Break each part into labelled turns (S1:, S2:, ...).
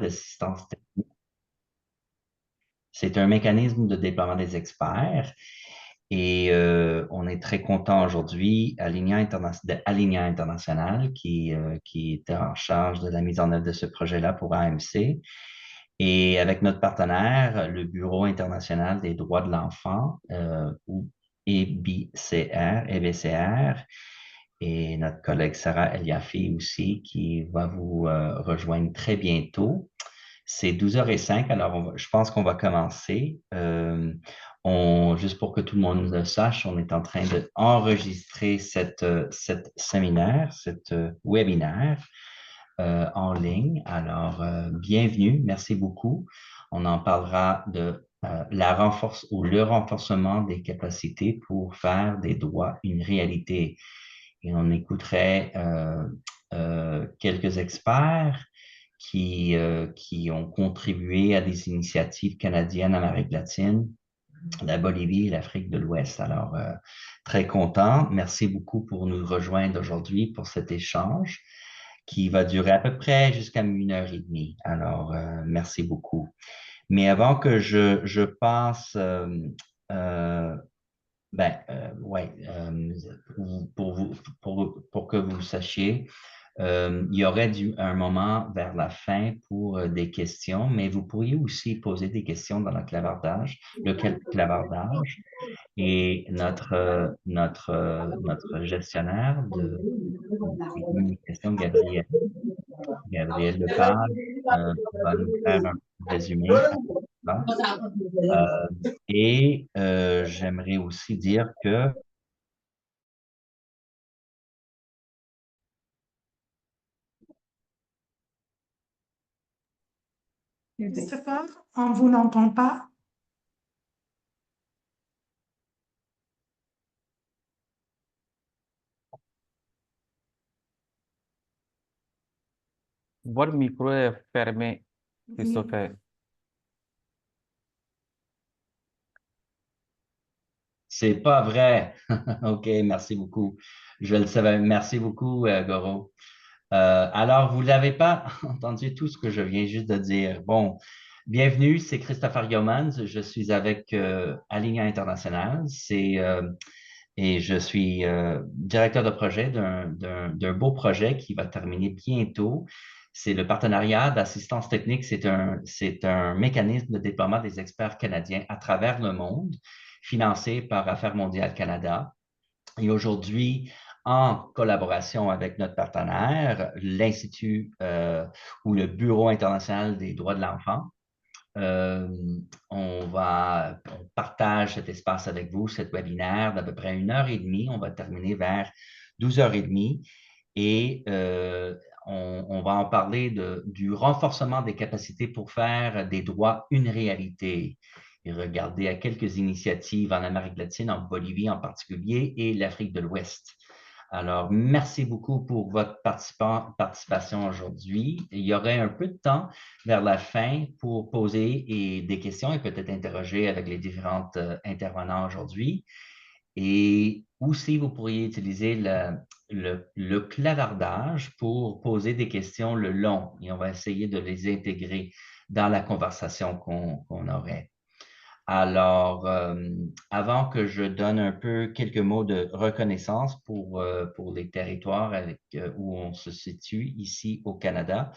S1: d'assistance technique. C'est un mécanisme de déploiement des experts et on est très content aujourd'hui Aligna International qui était en charge de la mise en œuvre de ce projet-là pour AMC. Et avec notre partenaire, le Bureau international des droits de l'enfant, ou EBCR, et notre collègue Sarah Eliafi aussi, qui va vous rejoindre très bientôt. C'est 12h05, alors je pense qu'on va commencer. Juste pour que tout le monde le sache, on est en train d'enregistrer cette séminaire, cette webinaire en ligne. Alors, bienvenue, merci beaucoup. On en parlera de le renforcement des capacités pour faire des droits une réalité. Et on écouterait quelques experts qui ont contribué à des initiatives canadiennes en Amérique latine, la Bolivie et l'Afrique de l'Ouest. Alors, très content. Merci beaucoup pour nous rejoindre aujourd'hui pour cet échange qui va durer à peu près jusqu'à 1h30. Alors, merci beaucoup. Mais avant que je passe, ouais, pour que vous sachiez, il y aurait un moment vers la fin pour des questions, mais vous pourriez aussi poser des questions dans le clavardage, et notre gestionnaire de communication, Gabriel Lepage, va nous faire un résumé à ça. Et j'aimerais aussi dire que
S2: Christopher, on ne vous entend pas.
S3: Votre micro est fermé, Christopher.
S1: c'est pas vrai. OK, merci beaucoup. Je le savais. Merci beaucoup, Goro. Alors, vous n'avez pas entendu tout ce que je viens juste de dire. Bon, bienvenue, c'est Christopher Yeomans. Je suis avec Aligna International. Et je suis directeur de projet d'un beau projet qui va terminer bientôt. C'est le partenariat d'assistance technique. C'est un mécanisme de déploiement des experts canadiens à travers le monde, financé par Affaires mondiales Canada. Et aujourd'hui, en collaboration avec notre partenaire, l'Institut ou le Bureau international des droits de l'enfant, euh, on partage cet espace avec vous, cet webinaire d'à peu près 1h30. On va terminer vers 12h30 et on va en parler du renforcement des capacités pour faire des droits une réalité. Et regarder à quelques initiatives en Amérique latine, en Bolivie en particulier, et l'Afrique de l'Ouest. Alors, merci beaucoup pour votre participation aujourd'hui. Il y aurait un peu de temps vers la fin pour poser des questions et peut-être interroger avec les différents intervenants aujourd'hui. Et aussi, vous pourriez utiliser le clavardage pour poser des questions le long et on va essayer de les intégrer dans la conversation qu'on aurait. Alors, avant que je donne un peu quelques mots de reconnaissance pour les territoires où on se situe ici au Canada,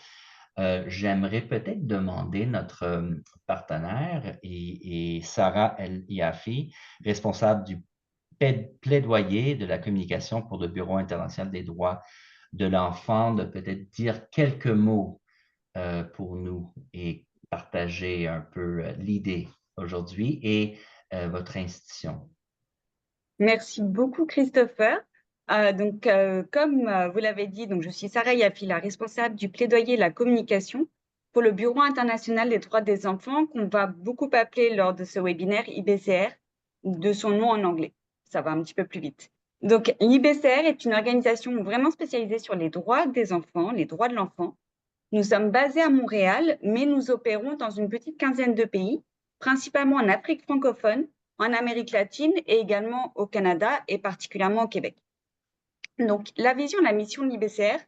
S1: j'aimerais peut-être demander notre partenaire et Sarah El Yafi, responsable du plaidoyer de la communication pour le Bureau international des droits de l'enfant, de peut-être dire quelques mots pour nous et partager un peu l'idée aujourd'hui et votre institution.
S4: Merci beaucoup, Christopher. Comme vous l'avez dit, je suis Sarah Yafi, la responsable du plaidoyer et la communication pour le Bureau international des droits des enfants, qu'on va beaucoup appeler lors de ce webinaire IBCR, de son nom en anglais. Ça va un petit peu plus vite. Donc, l'IBCR est une organisation vraiment spécialisée sur les droits des enfants, les droits de l'enfant. Nous sommes basés à Montréal, mais nous opérons dans une petite quinzaine de pays, principalement en Afrique francophone, en Amérique latine et également au Canada et particulièrement au Québec. Donc, la vision, la mission de l'IBCR,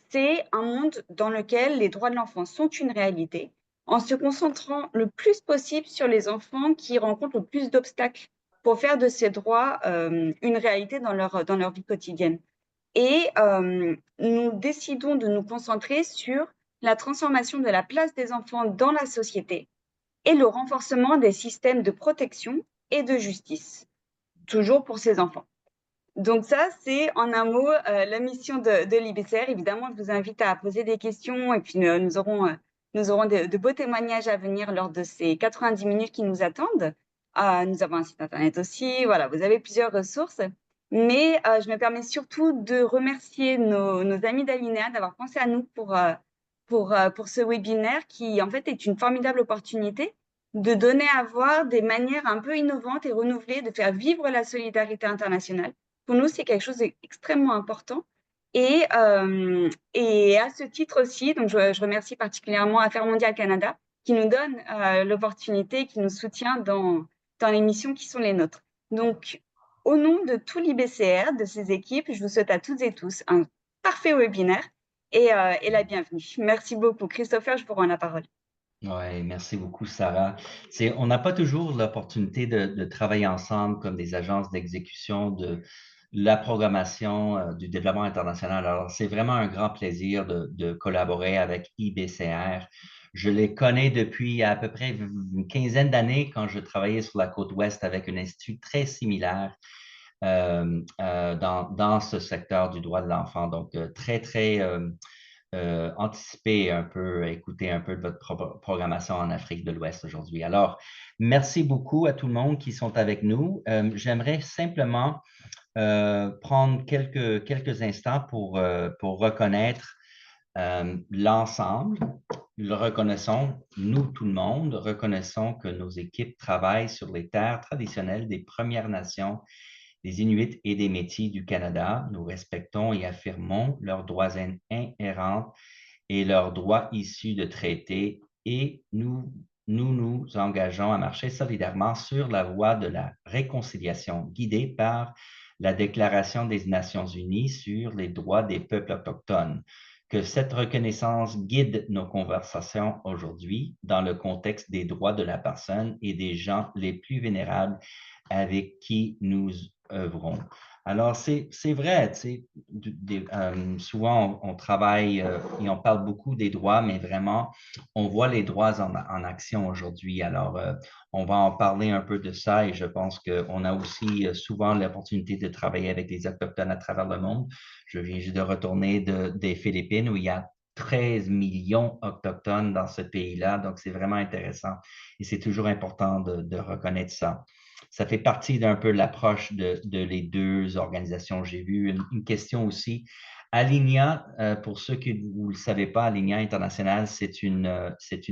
S4: c'est un monde dans lequel les droits de l'enfant sont une réalité, en se concentrant le plus possible sur les enfants qui rencontrent le plus d'obstacles pour faire de ces droits une réalité dans leur vie quotidienne. Et nous décidons de nous concentrer sur la transformation de la place des enfants dans la société et le renforcement des systèmes de protection et de justice, toujours pour ces enfants. Donc ça, c'est en un mot la mission de l'IBCR. Évidemment, je vous invite à poser des questions et puis nous aurons de beaux témoignages à venir lors de ces 90 minutes qui nous attendent. Nous avons un site internet aussi. Voilà, vous avez plusieurs ressources. Mais je me permets surtout de remercier nos amis d'Alinéa d'avoir pensé à nous pour ce webinaire qui, en fait, est une formidable opportunité de donner à voir des manières un peu innovantes et renouvelées de faire vivre la solidarité internationale. Pour nous, c'est quelque chose d'extrêmement important. Et à ce titre aussi, donc je remercie particulièrement Affaires mondiales Canada qui nous donne l'opportunité, qui nous soutient dans les missions qui sont les nôtres. Donc, au nom de tout l'IBCR, de ses équipes, je vous souhaite à toutes et tous un parfait webinaire et la bienvenue. Merci beaucoup. Christopher, je vous rends la parole.
S1: Oui, merci beaucoup, Sarah. On n'a pas toujours l'opportunité de travailler ensemble comme des agences d'exécution de la programmation du développement international. Alors, c'est vraiment un grand plaisir de collaborer avec IBCR. Je les connais depuis à peu près une quinzaine d'années quand je travaillais sur la côte ouest avec un institut très similaire dans ce secteur du droit de l'enfant. Donc, très anticiper un peu, écouter un peu de votre programmation en Afrique de l'Ouest aujourd'hui. Alors, merci beaucoup à tout le monde qui sont avec nous. J'aimerais simplement prendre quelques instants pour reconnaître l'ensemble. Le reconnaissons, nous, tout le monde, reconnaissons que nos équipes travaillent sur les terres traditionnelles des Premières Nations, des Inuits et des Métis du Canada. Nous respectons et affirmons leurs droits inhérents et leurs droits issus de traités et nous engageons à marcher solidairement sur la voie de la réconciliation guidée par la Déclaration des Nations unies sur les droits des peuples autochtones. Que cette reconnaissance guide nos conversations aujourd'hui dans le contexte des droits de la personne et des gens les plus vulnérables avec qui nous œuvrons. Alors, c'est vrai, tu sais, souvent on travaille et on parle beaucoup des droits, mais vraiment, on voit les droits en action aujourd'hui. Alors, on va en parler un peu de ça et je pense qu'on a aussi souvent l'opportunité de travailler avec des Autochtones à travers le monde. Je viens juste de retourner des Philippines où il y a 13 millions autochtones dans ce pays-là, donc c'est vraiment intéressant et c'est toujours important de reconnaître ça. Ça fait partie d'un peu l'approche de les deux organisations. J'ai vu une question aussi. Aligna, pour ceux qui vous ne le savez pas, Aligna International, c'est une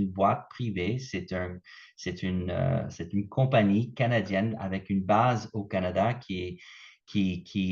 S1: boîte privée, c'est une compagnie canadienne avec une base au Canada qui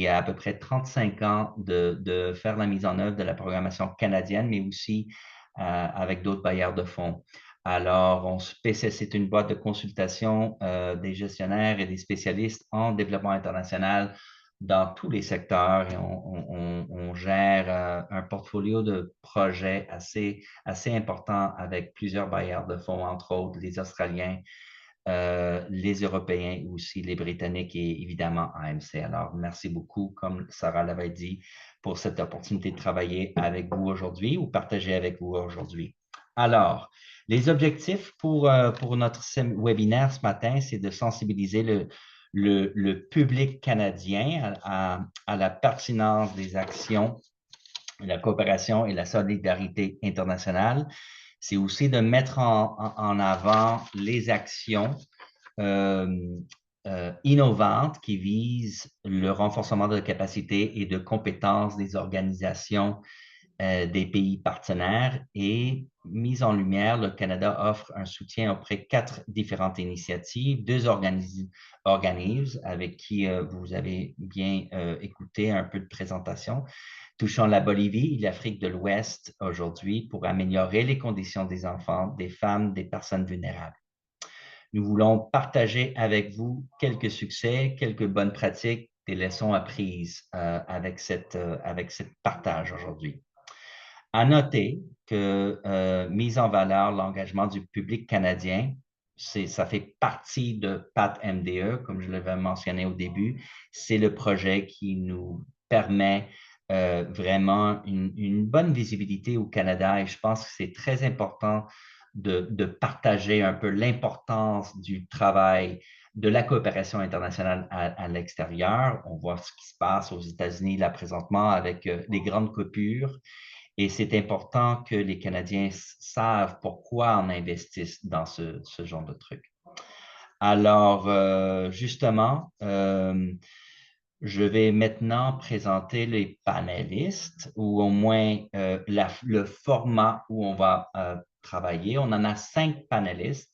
S1: a à peu près 35 ans de faire la mise en œuvre de la programmation canadienne, mais aussi avec d'autres bailleurs de fonds. Alors, c'est une boîte de consultation des gestionnaires et des spécialistes en développement international dans tous les secteurs et on gère un portfolio de projets assez important avec plusieurs bailleurs de fonds, entre autres les Australiens, les Européens aussi, les Britanniques et évidemment AMC. Alors, merci beaucoup, comme Sarah l'avait dit, pour cette opportunité de travailler avec vous aujourd'hui ou partager avec vous aujourd'hui. Alors, les objectifs pour notre webinaire ce matin, c'est de sensibiliser le public canadien à la pertinence des actions, la coopération et la solidarité internationale. C'est aussi de mettre en avant les actions innovantes qui visent le renforcement de capacités et de compétences des organisations des pays partenaires et mise en lumière, le Canada offre un soutien auprès de 4 différentes initiatives, 2 organismes avec qui vous avez bien écouté un peu de présentation, touchant la Bolivie et l'Afrique de l'Ouest aujourd'hui pour améliorer les conditions des enfants, des femmes, des personnes vulnérables. Nous voulons partager avec vous quelques succès, quelques bonnes pratiques, des leçons apprises avec cette partage aujourd'hui. À noter que mise en valeur l'engagement du public canadien, ça fait partie de PAT MDE, comme je l'avais mentionné au début. C'est le projet qui nous permet vraiment une bonne visibilité au Canada et je pense que c'est très important de partager un peu l'importance du travail de la coopération internationale à l'extérieur. On voit ce qui se passe aux États-Unis là présentement avec les grandes coupures et c'est important que les Canadiens savent pourquoi on investit dans ce genre de trucs. Alors, justement, je vais maintenant présenter les panélistes ou au moins le format où on va travailler. On en a 5 panélistes.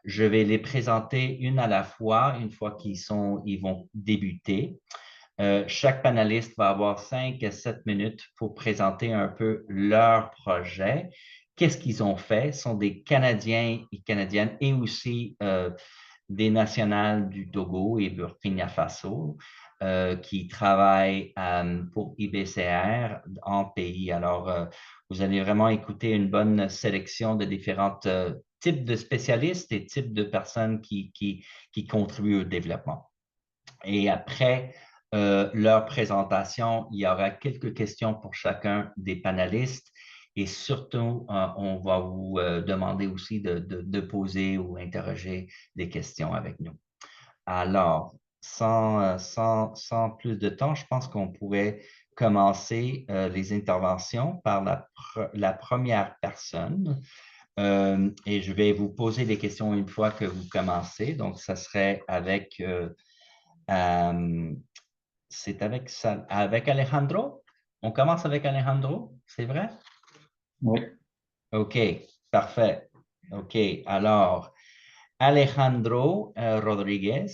S1: Je vais les présenter une à la fois, une fois ils vont débuter. Chaque panéliste va avoir 5 à 7 minutes pour présenter un peu leur projet. Qu'est-ce qu'ils ont fait? Ce sont des Canadiens et Canadiennes et aussi des nationales du Togo et Burkina Faso qui travaillent pour IBCR en pays. Alors, vous allez vraiment écouter une bonne sélection de différents types de spécialistes et types de personnes qui contribuent au développement. Et après leur présentation, il y aura quelques questions pour chacun des panélistes. Et surtout, on va vous demander aussi de poser ou interroger des questions avec nous. Alors, sans plus de temps, je pense qu'on pourrait commencer les interventions par la première personne. Et je vais vous poser les questions une fois que vous commencez. Donc, ça serait avec c'est avec Alejandro. On commence avec Alejandro, c'est vrai?
S5: Oui.
S1: OK, parfait. OK, alors, Alejandro Rodriguez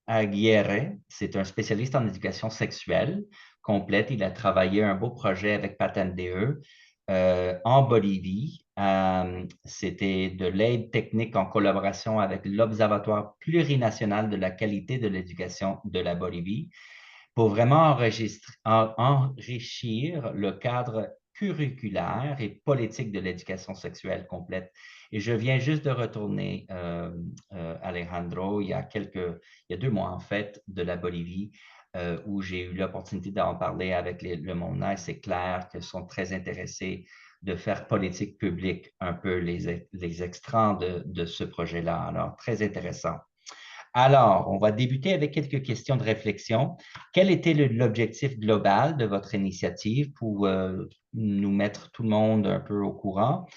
S1: Aguirre, c'est un spécialiste en éducation sexuelle complète. Il a travaillé un beau projet avec PAT-MDE en Bolivie. C'était de l'aide technique en collaboration avec l'Observatoire plurinational de la qualité de l'éducation de la Bolivie pour vraiment enrichir le cadre curriculaire et politique de l'éducation sexuelle complète. Et je viens juste de retourner, Alejandro, il y a 2 mois en fait, de la Bolivie, où j'ai eu l'opportunité d'en parler avec le monde. C'est clair qu'ils sont très intéressés de faire politique publique un peu les extrants de ce projet-là. Alors, très intéressant. Alors, on va débuter avec quelques questions de réflexion. Quel était l'objectif global de votre initiative pour nous mettre tout le monde un peu au courant?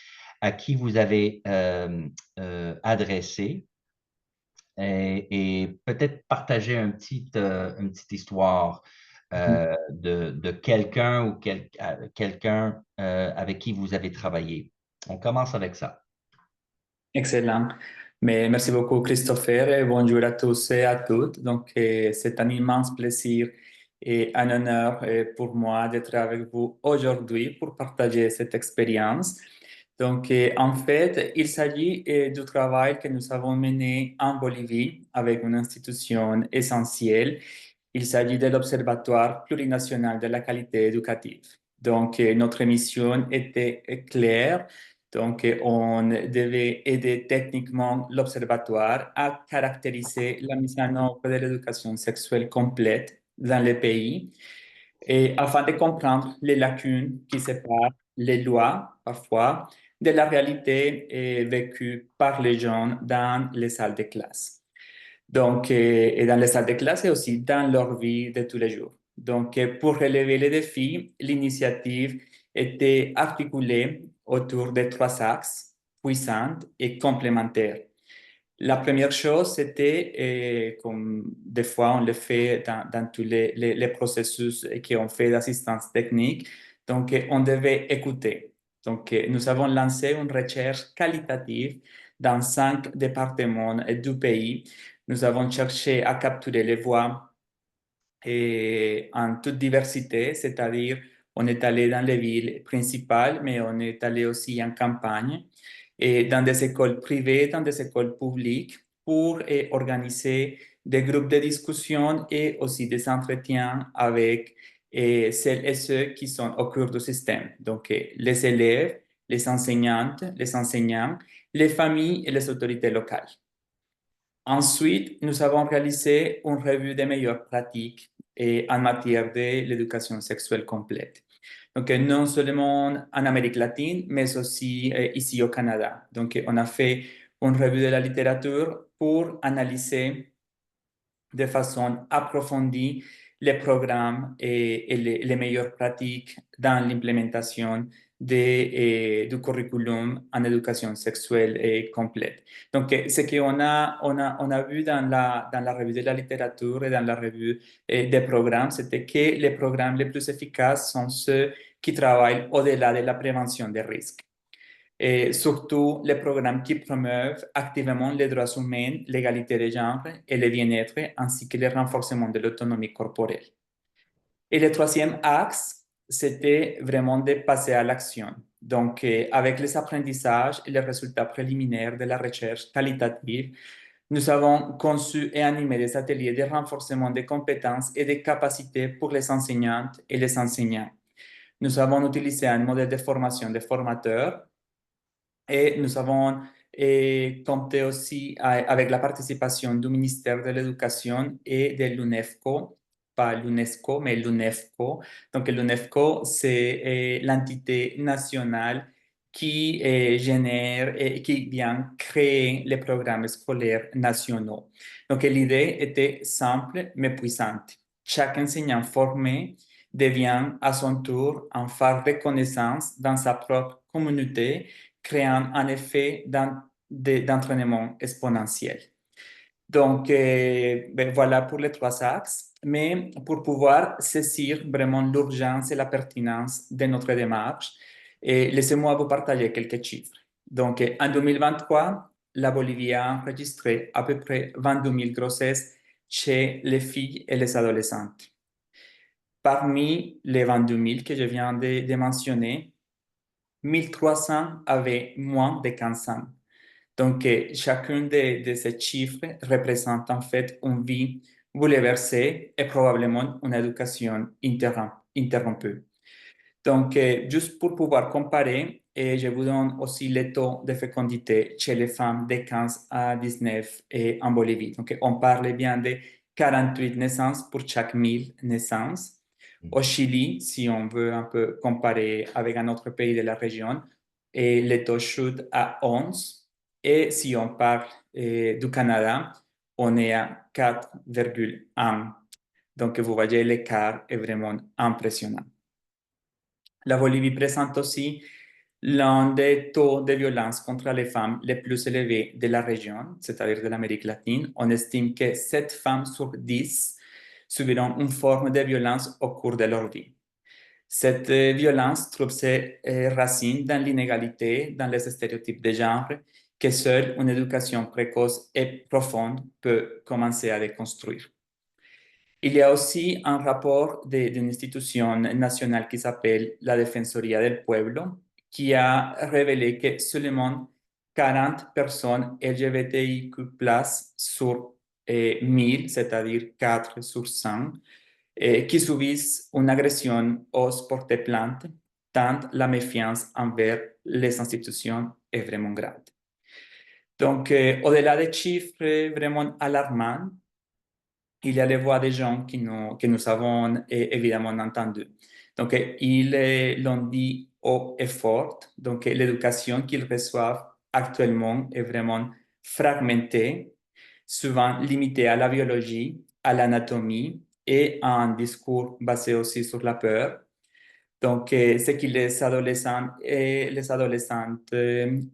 S1: À qui vous avez adressé? Et peut-être partager une petite histoire de quelqu'un ou quelqu'un avec qui vous avez travaillé. On commence avec ça.
S5: Excellent. Mais merci beaucoup, Christopher, et bonjour à tous et à toutes. Donc, c'est un immense plaisir et un honneur pour moi d'être avec vous aujourd'hui pour partager cette expérience. Donc, en fait, il s'agit du travail que nous avons mené en Bolivie avec une institution essentielle. Il s'agit de l'Observatoire plurinational de la qualité éducative. Donc, notre mission était claire. Donc, on devait aider techniquement l'Observatoire à caractériser la mise en œuvre de l'éducation sexuelle complète dans le pays et afin de comprendre les lacunes qui séparent les lois, parfois, de la réalité vécue par les jeunes dans les salles de classe. Donc, et dans les salles de classe et aussi dans leur vie de tous les jours. Donc, pour relever les défis, l'initiative était articulée autour de 3 axes puissants et complémentaires. La première chose, c'était, comme des fois on le fait dans tous les processus qu'on fait d'assistance technique, donc on devait écouter. Donc, nous avons lancé une recherche qualitative dans 5 départements du pays. Nous avons cherché à capturer les voix en toute diversité, c'est-à-dire on est allé dans les villes principales, mais on est allé aussi en campagne, et dans des écoles privées, dans des écoles publiques, pour organiser des groupes de discussion et aussi des entretiens avec et celles et ceux qui sont au cœur du système. Donc, les élèves, les enseignantes, les enseignants, les familles et les autorités locales. Ensuite, nous avons réalisé une revue des meilleures pratiques en matière de l'éducation sexuelle complète. Donc, non seulement en Amérique latine, mais aussi ici au Canada. Donc, on a fait une revue de la littérature pour analyser de façon approfondie les programmes et les meilleures pratiques dans l'implémentation du curriculum en éducation sexuelle et complète. Donc, ce qu'on a vu dans la revue de la littérature et dans la revue des programmes, c'était que les programmes les plus efficaces sont ceux qui travaillent au-delà de la prévention des risques. Et surtout les programmes qui promeuvent activement les droits humains, l'égalité des genres et le bien-être, ainsi que le renforcement de l'autonomie corporelle. Et le troisième axe, c'était vraiment de passer à l'action. Donc, avec les apprentissages et les résultats préliminaires de la recherche qualitative, nous avons conçu et animé des ateliers de renforcement des compétences et des capacités pour les enseignantes et les enseignants. Nous avons utilisé un modèle de formation des formateurs et nous avons compté aussi avec la participation du ministère de l'Éducation et de l'UNEFCO, pas l'UNESCO, mais l'UNEFCO. Donc, l'UNEFCO, c'est l'entité nationale qui génère et qui vient créer les programmes scolaires nationaux. Donc, l'idée était simple mais puissante. Chaque enseignant formé devient à son tour un phare de connaissance dans sa propre communauté, créant un effet d'entraînement exponentiel. Donc, voilà pour les trois axes. Mais pour pouvoir saisir vraiment l'urgence et la pertinence de notre démarche, laissez-moi vous partager quelques chiffres. Donc, en 2023, la Bolivie a enregistré à peu près 22 000 grossesses chez les filles et les adolescentes. Parmi les 22 000 que je viens de mentionner, 1300 avaient moins de 15 ans. Donc, chacun de ces chiffres représente en fait une vie bouleversée et probablement une éducation interrompue. Donc, juste pour pouvoir comparer, je vous donne aussi les taux de fécondité chez les femmes de 15 à 19 en Bolivie. Donc, on parle bien de 48 naissances pour chaque 1000 naissances. Au Chili, si on veut un peu comparer avec un autre pays de la région, les taux chutent à 11. Et si on parle du Canada, on est à 4,1. Donc, vous voyez, l'écart est vraiment impressionnant. La Bolivie présente aussi l'un des taux de violence contre les femmes les plus élevés de la région, c'est-à-dire de l'Amérique latine. On estime que 7 femmes sur 10 subiront une forme de violence au cours de leur vie. Cette violence trouve ses racines dans l'inégalité, dans les stéréotypes de genre, que seule une éducation précoce et profonde peut commencer à déconstruire. Il y a aussi un rapport d'une institution nationale qui s'appelle la Defensoría del Pueblo, qui a révélé que seulement 40 personnes LGBTIQ+ sur 1000, c'est-à-dire 4 sur 100, qui subissent une agression osent porter plainte, tant la méfiance envers les institutions est vraiment grande. Donc, au-delà des chiffres vraiment alarmants, il y a les voix des gens que nous avons évidemment entendues. Donc, ils l'ont dit haut et fort. Donc, l'éducation qu'ils reçoivent actuellement est vraiment fragmentée, souvent limitée à la biologie, à l'anatomie et à un discours basé aussi sur la peur. Donc, ce que les adolescents et les adolescentes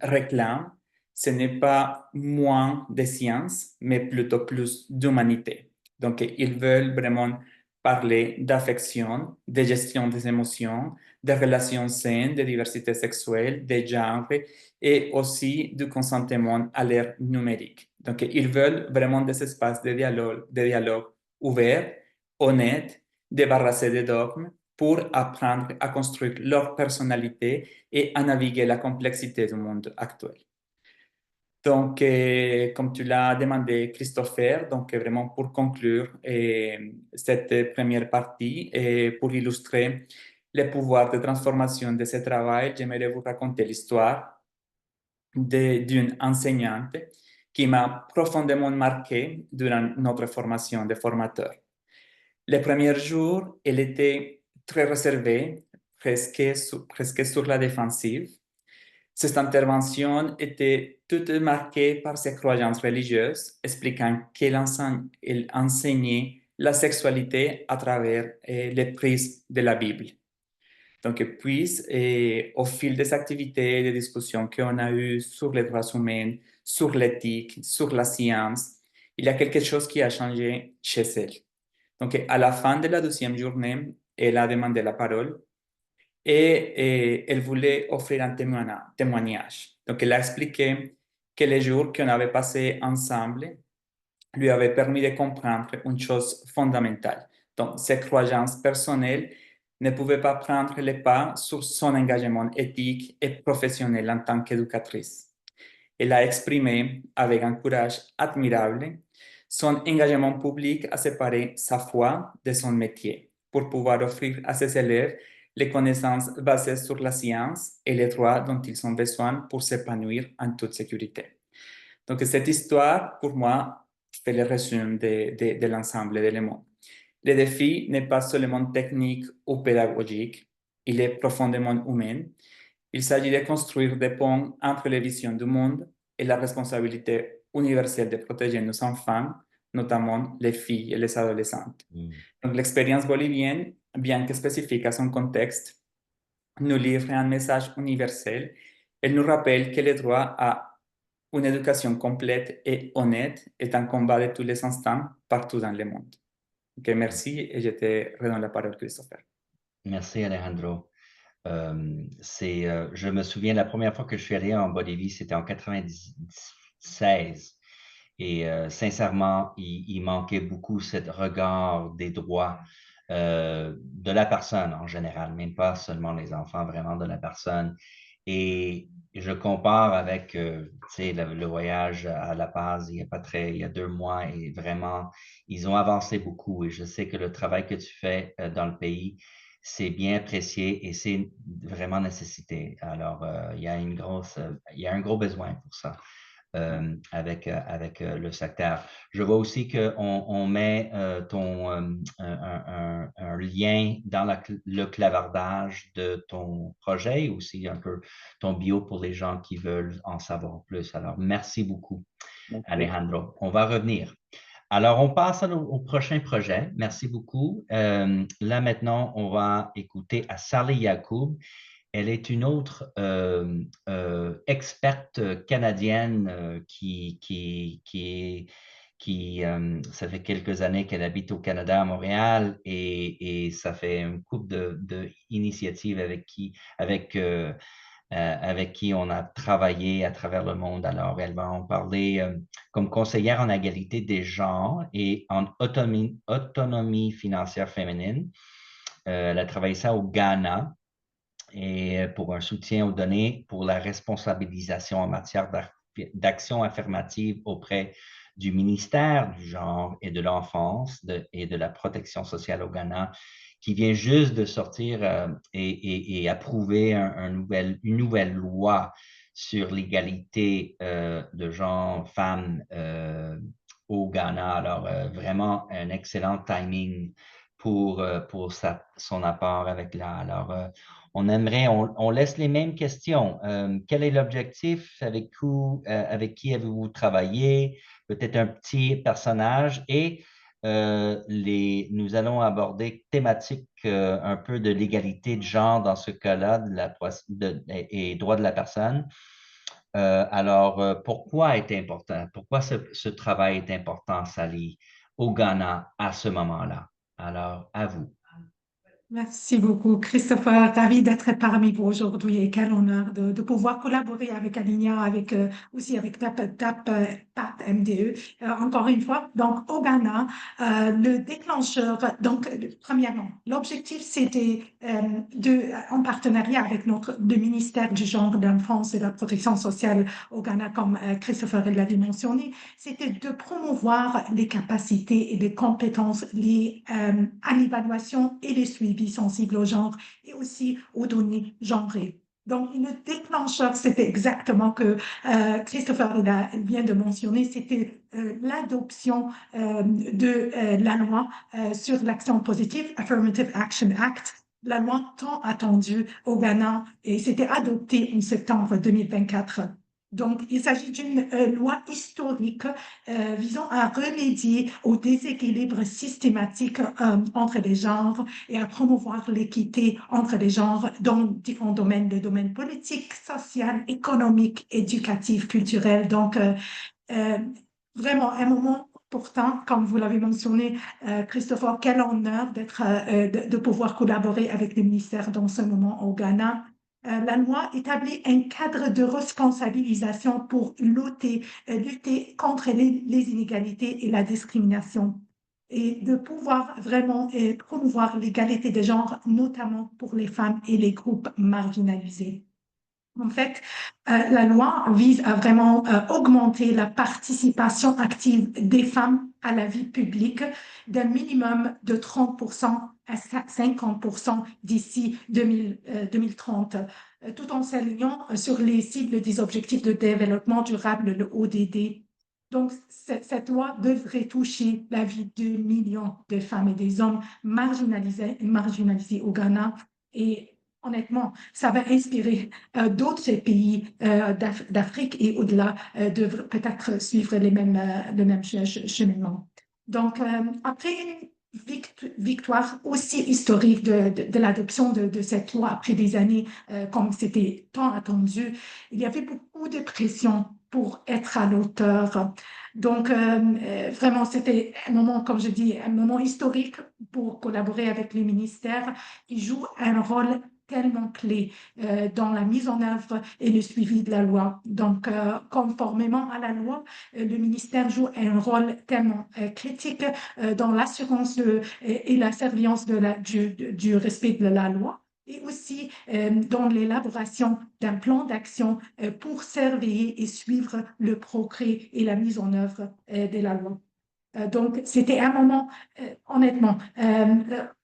S5: réclament, ce n'est pas moins de science, mais plutôt plus d'humanité. Donc, ils veulent vraiment parler d'affection, de gestion des émotions, de relations saines, de diversité sexuelle, de genre et aussi du consentement à l'ère numérique. Donc, ils veulent vraiment des espaces de dialogue ouverts, honnêtes, débarrassés de dogmes pour apprendre à construire leur personnalité et à naviguer la complexité du monde actuel. Donc, comme tu l'as demandé, Christopher, donc vraiment pour conclure cette première partie et pour illustrer les pouvoirs de transformation de ce travail, j'aimerais vous raconter l'histoire d'une enseignante qui m'a profondément marqué durant notre formation de formateur. Les premiers jours, elle était très réservée, presque sur la défensive. Cette intervention était toute marquée par ses croyances religieuses, expliquant qu'elle enseignait la sexualité à travers les prismes de la Bible. Donc, puis, au fil des activités et des discussions qu'on a eues sur les droits humains, sur l'éthique, sur la science, il y a quelque chose qui a changé chez elle. Donc, à la fin de la deuxième journée, elle a demandé la parole et elle voulait offrir un témoignage. Donc, elle a expliqué que les jours qu'on avait passés ensemble lui avaient permis de comprendre une chose fondamentale. Donc, ses croyances personnelles ne pouvaient pas prendre le pas sur son engagement éthique et professionnel en tant qu'éducatrice. Elle a exprimé avec un courage admirable son engagement public à séparer sa foi de son métier pour pouvoir offrir à ses élèves les connaissances basées sur la science et les droits dont ils ont besoin pour s'épanouir en toute sécurité. Donc, cette histoire, pour moi, fait le résumé de l'ensemble d'éléments. Le défi n'est pas seulement technique ou pédagogique, il est profondément humain. Il s'agit de construire des ponts entre les visions du monde et la responsabilité universelle de protéger nos enfants, notamment les filles et les adolescentes. Donc, l'expérience bolivienne, bien que spécifique à son contexte, nous livre un message universel. Elle nous rappelle que le droit à une éducation complète et honnête est un combat de tous les instants partout dans le monde. Okay, merci et je te redonne la parole, Christopher.
S1: Merci, Alejandro. Je me souviens, la première fois que je suis allé en Bolivie, c'était en 96. Et sincèrement, il manquait beaucoup ce regard des droits de la personne en général, même pas seulement les enfants, vraiment de la personne. Et je compare avec le voyage à La Paz il y a 2 mois, et vraiment, ils ont avancé beaucoup. Et je sais que le travail que tu fais dans le pays, c'est bien apprécié et c'est vraiment nécessité. Alors, il y a un gros besoin pour ça. Avec le secteur. Je vois aussi qu'on met un lien dans le clavardage de ton projet et aussi un peu ton bio pour les gens qui veulent en savoir plus. Alors, merci beaucoup, Alejandro. On va revenir. Alors, on passe au prochain projet. Merci beaucoup. Là, maintenant, on va écouter à Sally Yacoub. Elle est une autre experte canadienne ça fait quelques années qu'elle habite au Canada, à Montréal, et ça fait une couple d'initiatives avec qui on a travaillé à travers le monde. Alors, elle va en parler comme conseillère en égalité des genres et en autonomie financière féminine. Elle a travaillé ça au Ghana et pour un soutien aux données pour la responsabilisation en matière d'action affirmative auprès du ministère du genre et de l'enfance et de la protection sociale au Ghana, qui vient juste de sortir et approuver une nouvelle loi sur l'égalité de genre femmes au Ghana. Alors, vraiment un excellent timing pour son apport avec là. Alors, on laisse les mêmes questions. Quel est l'objectif? Avec qui avez-vous travaillé? Peut-être un petit personnage et nous allons aborder thématique un peu de l'égalité de genre dans ce cas-là et droits de la personne. Alors, pourquoi est important? Pourquoi ce travail est important, Sally, au Ghana à ce moment-là? Alors, à vous.
S2: Merci beaucoup, Christopher. Ravi d'être parmi vous aujourd'hui et quel honneur de pouvoir collaborer avec Alinia, avec, aussi avec TAP MDE. Encore une fois, donc au Ghana, le déclencheur, donc premièrement, l'objectif c'était en partenariat avec le ministère du genre, de l'enfance et de la protection sociale au Ghana, comme Christopher l'avait mentionné, c'était de promouvoir les capacités et les compétences liées à l'évaluation et les suivis sensibles au genre et aussi aux données genrées. Donc, le déclencheur, c'était exactement que Christopher vient de mentionner, c'était l'adoption de la loi sur l'action positive, Affirmative Action Act, la loi tant attendue au Ghana, et c'était adopté en septembre 2024. Donc, il s'agit d'une loi historique visant à remédier au déséquilibre systématique entre les genres et à promouvoir l'équité entre les genres dans différents domaines, le domaine politique, social, économique, éducatif, culturel. Donc, euh, vraiment un moment important, comme vous l'avez mentionné, Christopher, quel honneur de pouvoir collaborer avec le ministère dans ce moment au Ghana. La loi établit un cadre de responsabilisation pour lutter contre les inégalités et la discrimination et de pouvoir vraiment promouvoir l'égalité des genres, notamment pour les femmes et les groupes marginalisés. En fait, la loi vise à vraiment augmenter la participation active des femmes à la vie publique d'un minimum de 30% à 50% d'ici 2030, tout en s'alignant sur les cibles des objectifs de développement durable, le ODD. Donc, cette loi devrait toucher la vie de millions de femmes et des hommes marginalisés au Ghana et honnêtement, ça va inspirer d'autres pays d'Afrique et au-delà de peut-être suivre le même cheminement. Donc, après une victoire aussi historique de l'adoption de cette loi, après des années, comme c'était tant attendu, il y avait beaucoup de pression pour être à l'auteur. Donc, vraiment, c'était un moment, comme je dis, un moment historique pour collaborer avec les ministères qui jouent un rôle tellement clé dans la mise en œuvre et le suivi de la loi. Donc, conformément à la loi, le ministère joue un rôle tellement critique dans l'assurance et la surveillance du respect de la loi et aussi dans l'élaboration d'un plan d'action pour surveiller et suivre le progrès et la mise en œuvre de la loi. Donc, c'était un moment, honnêtement,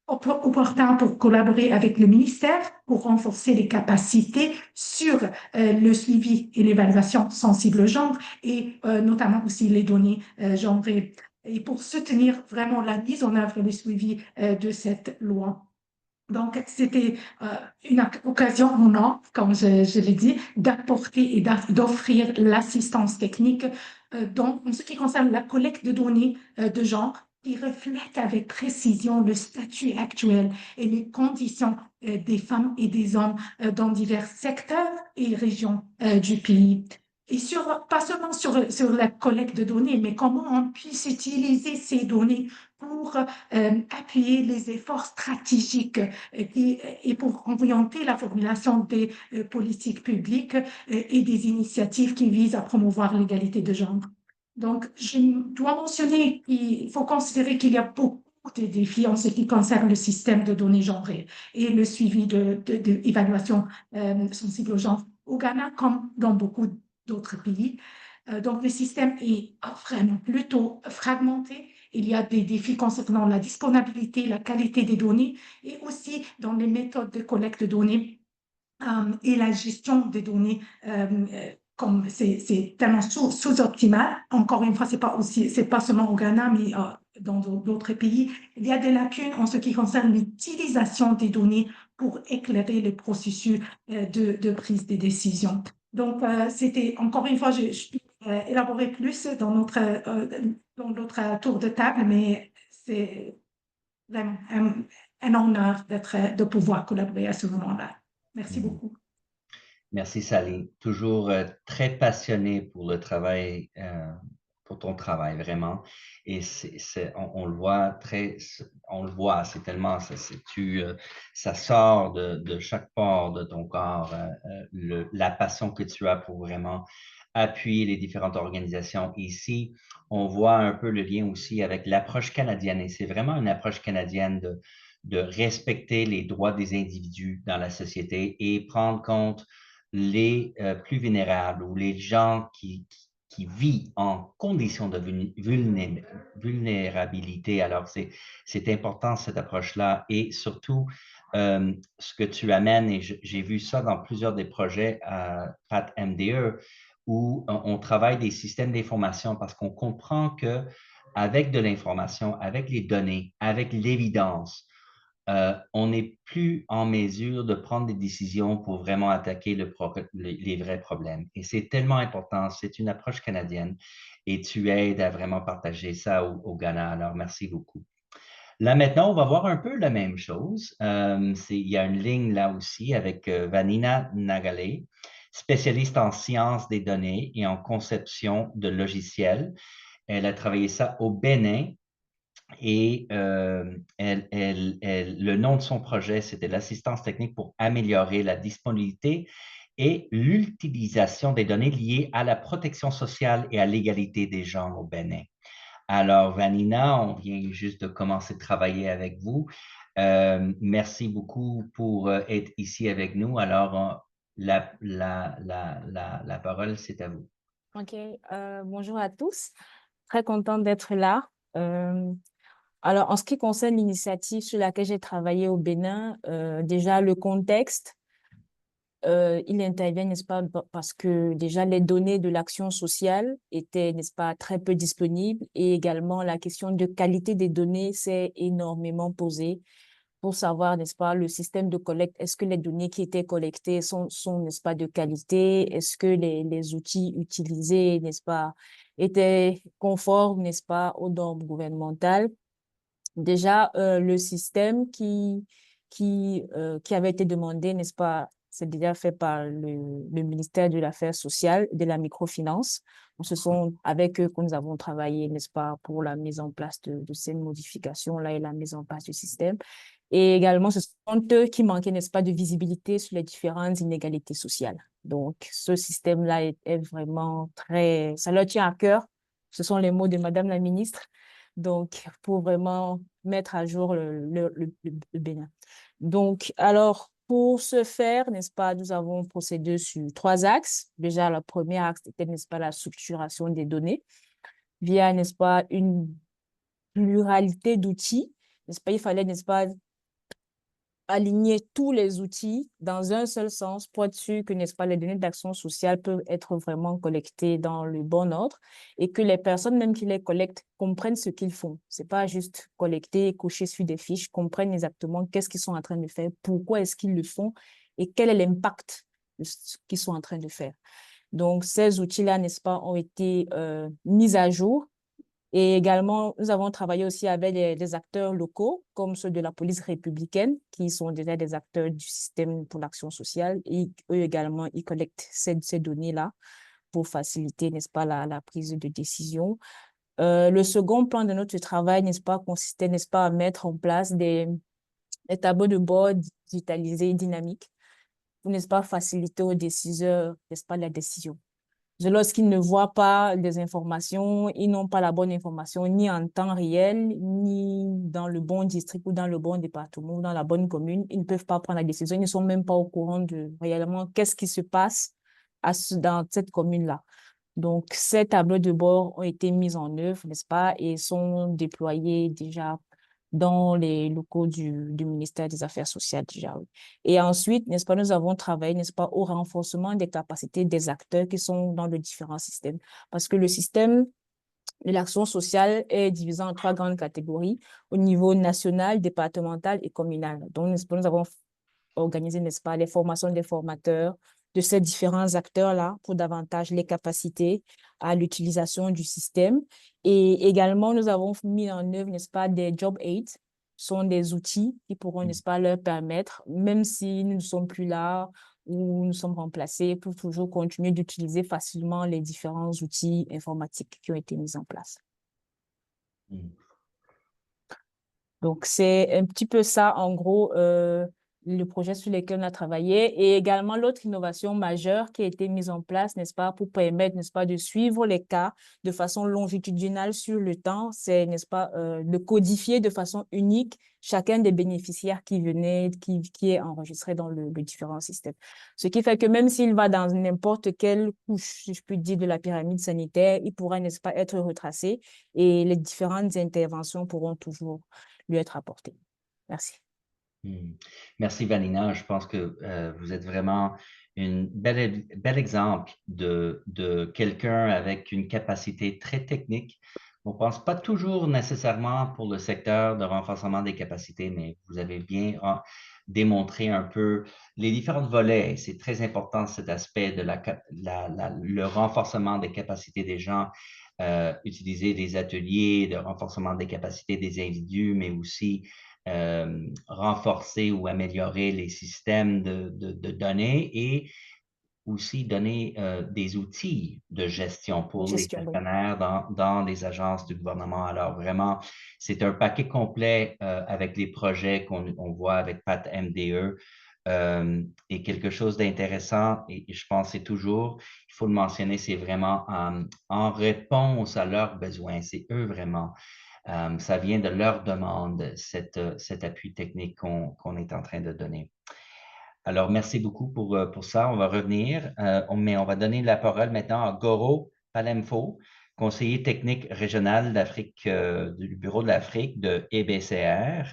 S2: opportun pour collaborer avec le ministère pour renforcer les capacités sur le suivi et l'évaluation sensible au genre et notamment aussi les données genrées et pour soutenir vraiment la mise en œuvre et le suivi de cette loi. Donc, c'était une occasion en or, comme je l'ai dit, d'apporter et d'offrir l'assistance technique en ce qui concerne la collecte de données de genre qui reflète avec précision le statut actuel et les conditions des femmes et des hommes dans divers secteurs et régions du pays. Et pas seulement sur la collecte de données, mais comment on puisse utiliser ces données pour appuyer les efforts stratégiques et pour orienter la formulation des politiques publiques et des initiatives qui visent à promouvoir l'égalité de genre. Donc, je dois mentionner qu'il faut considérer qu'il y a beaucoup de défis en ce qui concerne le système de données genrées et le suivi d'évaluation sensible au genre au Ghana comme dans beaucoup d'autres pays. Donc, le système est vraiment plutôt fragmenté. Il y a des défis concernant la disponibilité, la qualité des données et aussi dans les méthodes de collecte de données et la gestion des données comme c'est tellement sous-optimal. Encore une fois, c'est pas seulement au Ghana, mais dans d'autres pays. Il y a des lacunes en ce qui concerne l'utilisation des données pour éclairer le processus de prise des décisions. Donc, c'était encore une fois, je élaborer plus dans notre tour de table, mais c'est vraiment un honneur de pouvoir collaborer à ce moment-là. Merci beaucoup.
S1: Merci, Sally. Toujours très passionné pour le travail pour ton travail, vraiment. Et on le voit on le voit, c'est tellement, ça sort de chaque pore de ton corps, la passion que tu as pour vraiment appuyer les différentes organisations. Ici, on voit un peu le lien aussi avec l'approche canadienne. Et c'est vraiment une approche canadienne de respecter les droits des individus dans la société et prendre compte les plus vulnérables ou les gens qui vivent en conditions de vulnérabilité. Alors, c'est important cette approche-là et surtout ce que tu amènes, et j'ai vu ça dans plusieurs des projets à Pat MDE, où on travaille des systèmes d'information parce qu'on comprend que avec de l'information, avec les données, avec l'évidence, on n'est plus en mesure de prendre des décisions pour vraiment attaquer les vrais problèmes. Et c'est tellement important, c'est une approche canadienne et tu aides à vraiment partager ça au Ghana. Alors, merci beaucoup. Là, maintenant, on va voir un peu la même chose. Il y a une ligne là aussi avec Vanina Nagale, spécialiste en sciences des données et en conception de logiciels. Elle a travaillé ça au Bénin et le nom de son projet, c'était l'assistance technique pour améliorer la disponibilité et l'utilisation des données liées à la protection sociale et à l'égalité des genres au Bénin. Alors, Vanina, on vient juste de commencer à travailler avec vous. Merci beaucoup pour être ici avec nous. Alors, la parole, c'est à vous.
S6: Ok, bonjour à tous. Très contente d'être là. Alors, en ce qui concerne l'initiative sur laquelle j'ai travaillé au Bénin, déjà le contexte, il intervient, n'est-ce pas, parce que déjà les données de l'action sociale étaient, n'est-ce pas, très peu disponibles et également la question de qualité des données s'est énormément posée pour savoir, n'est-ce pas, le système de collecte, est-ce que les données qui étaient collectées sont n'est-ce pas, de qualité? Est-ce que les outils utilisés, n'est-ce pas, étaient conformes, n'est-ce pas, aux normes gouvernementales? Déjà, le système qui avait été demandé, n'est-ce pas, c'est déjà fait par le ministère de l'Affaires sociales, de la microfinance. Ce sont avec eux que nous avons travaillé, n'est-ce pas, pour la mise en place de ces modifications-là et la mise en place du système. Et également, ce sont eux qui manquaient, n'est-ce pas, de visibilité sur les différentes inégalités sociales. Donc, ce système-là est vraiment très, ça leur tient à cœur. Ce sont les mots de Madame la ministre. Donc, pour vraiment mettre à jour le Bénin. Donc, alors, pour ce faire, n'est-ce pas, nous avons procédé sur 3 axes. Déjà, le premier axe était, n'est-ce pas, la structuration des données via, n'est-ce pas, une pluralité d'outils. N'est-ce pas, il fallait, n'est-ce pas, aligner tous les outils dans un seul sens pour être sûr que, n'est-ce pas, les données d'action sociale peuvent être vraiment collectées dans le bon ordre et que les personnes même qui les collectent comprennent ce qu'ils font. C'est pas juste collecter, cocher sur des fiches, comprennent exactement qu'est-ce qu'ils sont en train de faire, pourquoi est-ce qu'ils le font et quel est l'impact de ce qu'ils sont en train de faire. Donc, ces outils-là, n'est-ce pas, ont été mis à jour. Et également, nous avons travaillé aussi avec des acteurs locaux, comme ceux de la police républicaine, qui sont déjà des acteurs du système pour l'action sociale. Et eux également, ils collectent ces données-là pour faciliter, n'est-ce pas, la prise de décision. Le second plan de notre travail, n'est-ce pas, consistait, n'est-ce pas, à mettre en place des tableaux de bord digitalisés et dynamiques pour, n'est-ce pas, faciliter aux décideurs, n'est-ce pas, la décision. Lorsqu'ils ne voient pas des informations, ils n'ont pas la bonne information ni en temps réel, ni dans le bon district ou dans le bon département ou dans la bonne commune, ils ne peuvent pas prendre la décision, ils ne sont même pas au courant de réellement qu'est-ce qui se passe dans cette commune-là. Donc, ces tableaux de bord ont été mis en œuvre, n'est-ce pas, et sont déployés déjà dans les locaux du ministère des Affaires sociales déjà. Et ensuite, n'est-ce pas, nous avons travaillé, n'est-ce pas, au renforcement des capacités des acteurs qui sont dans les différents systèmes. Parce que le système de l'action sociale est divisé en 3 grandes catégories au niveau national, départemental et communal. Donc, nous avons organisé, n'est-ce pas, les formations des formateurs de ces différents acteurs-là pour davantage les capacités à l'utilisation du système. Et également, nous avons mis en œuvre, n'est-ce pas, des job aids, sont des outils qui pourront, n'est-ce pas, leur permettre, même si nous ne sommes plus là, où nous sommes remplacés pour toujours continuer d'utiliser facilement les différents outils informatiques qui ont été mis en place.
S1: Mm.
S6: Donc, c'est un petit peu ça, en gros, le projet sur lequel on a travaillé. Et également, l'autre innovation majeure qui a été mise en place, n'est-ce pas, pour permettre, n'est-ce pas, de suivre les cas de façon longitudinale sur le temps, c'est, n'est-ce pas, de codifier de façon unique chacun des bénéficiaires qui est enregistré dans le différent système. Ce qui fait que même s'il va dans n'importe quelle couche, si je puis dire, de la pyramide sanitaire, il pourra, n'est-ce pas, être retracé et les différentes interventions pourront toujours lui être apportées. Merci.
S1: Merci, Vanina. Je pense que vous êtes vraiment un bel exemple de quelqu'un avec une capacité très technique. On ne pense pas toujours nécessairement pour le secteur de renforcement des capacités, mais vous avez bien démontré un peu les différents volets. C'est très important cet aspect de le renforcement des capacités des gens, utiliser des ateliers de renforcement des capacités des individus, mais aussi renforcer ou améliorer les systèmes de données et aussi donner des outils de gestion pour les
S6: Gestion, oui.
S1: partenaires dans les agences du gouvernement. Alors vraiment, c'est un paquet complet avec les projets qu'on voit avec Pat MDE. Et quelque chose d'intéressant, et je pense c'est toujours, il faut le mentionner, c'est vraiment en réponse à leurs besoins. C'est eux vraiment. Ça vient de leur demande, cet appui technique qu'on est en train de donner. Alors, merci beaucoup pour ça. On va revenir, mais on va donner la parole maintenant à Goro Palemfo, conseiller technique régional d'Afrique, du Bureau de l'Afrique de EBCR,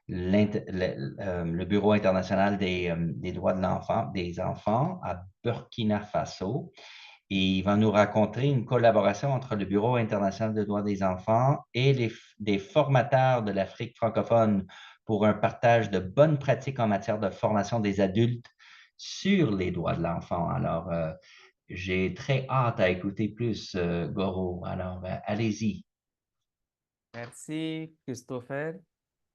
S1: le Bureau international des droits de l'enfant, des enfants à Burkina Faso. Et il va nous raconter une collaboration entre le Bureau international des droits des enfants et des formateurs de l'Afrique francophone pour un partage de bonnes pratiques en matière de formation des adultes sur les droits de l'enfant. Alors, j'ai très hâte à écouter plus, Goro. Alors, allez-y.
S3: Merci, Christopher.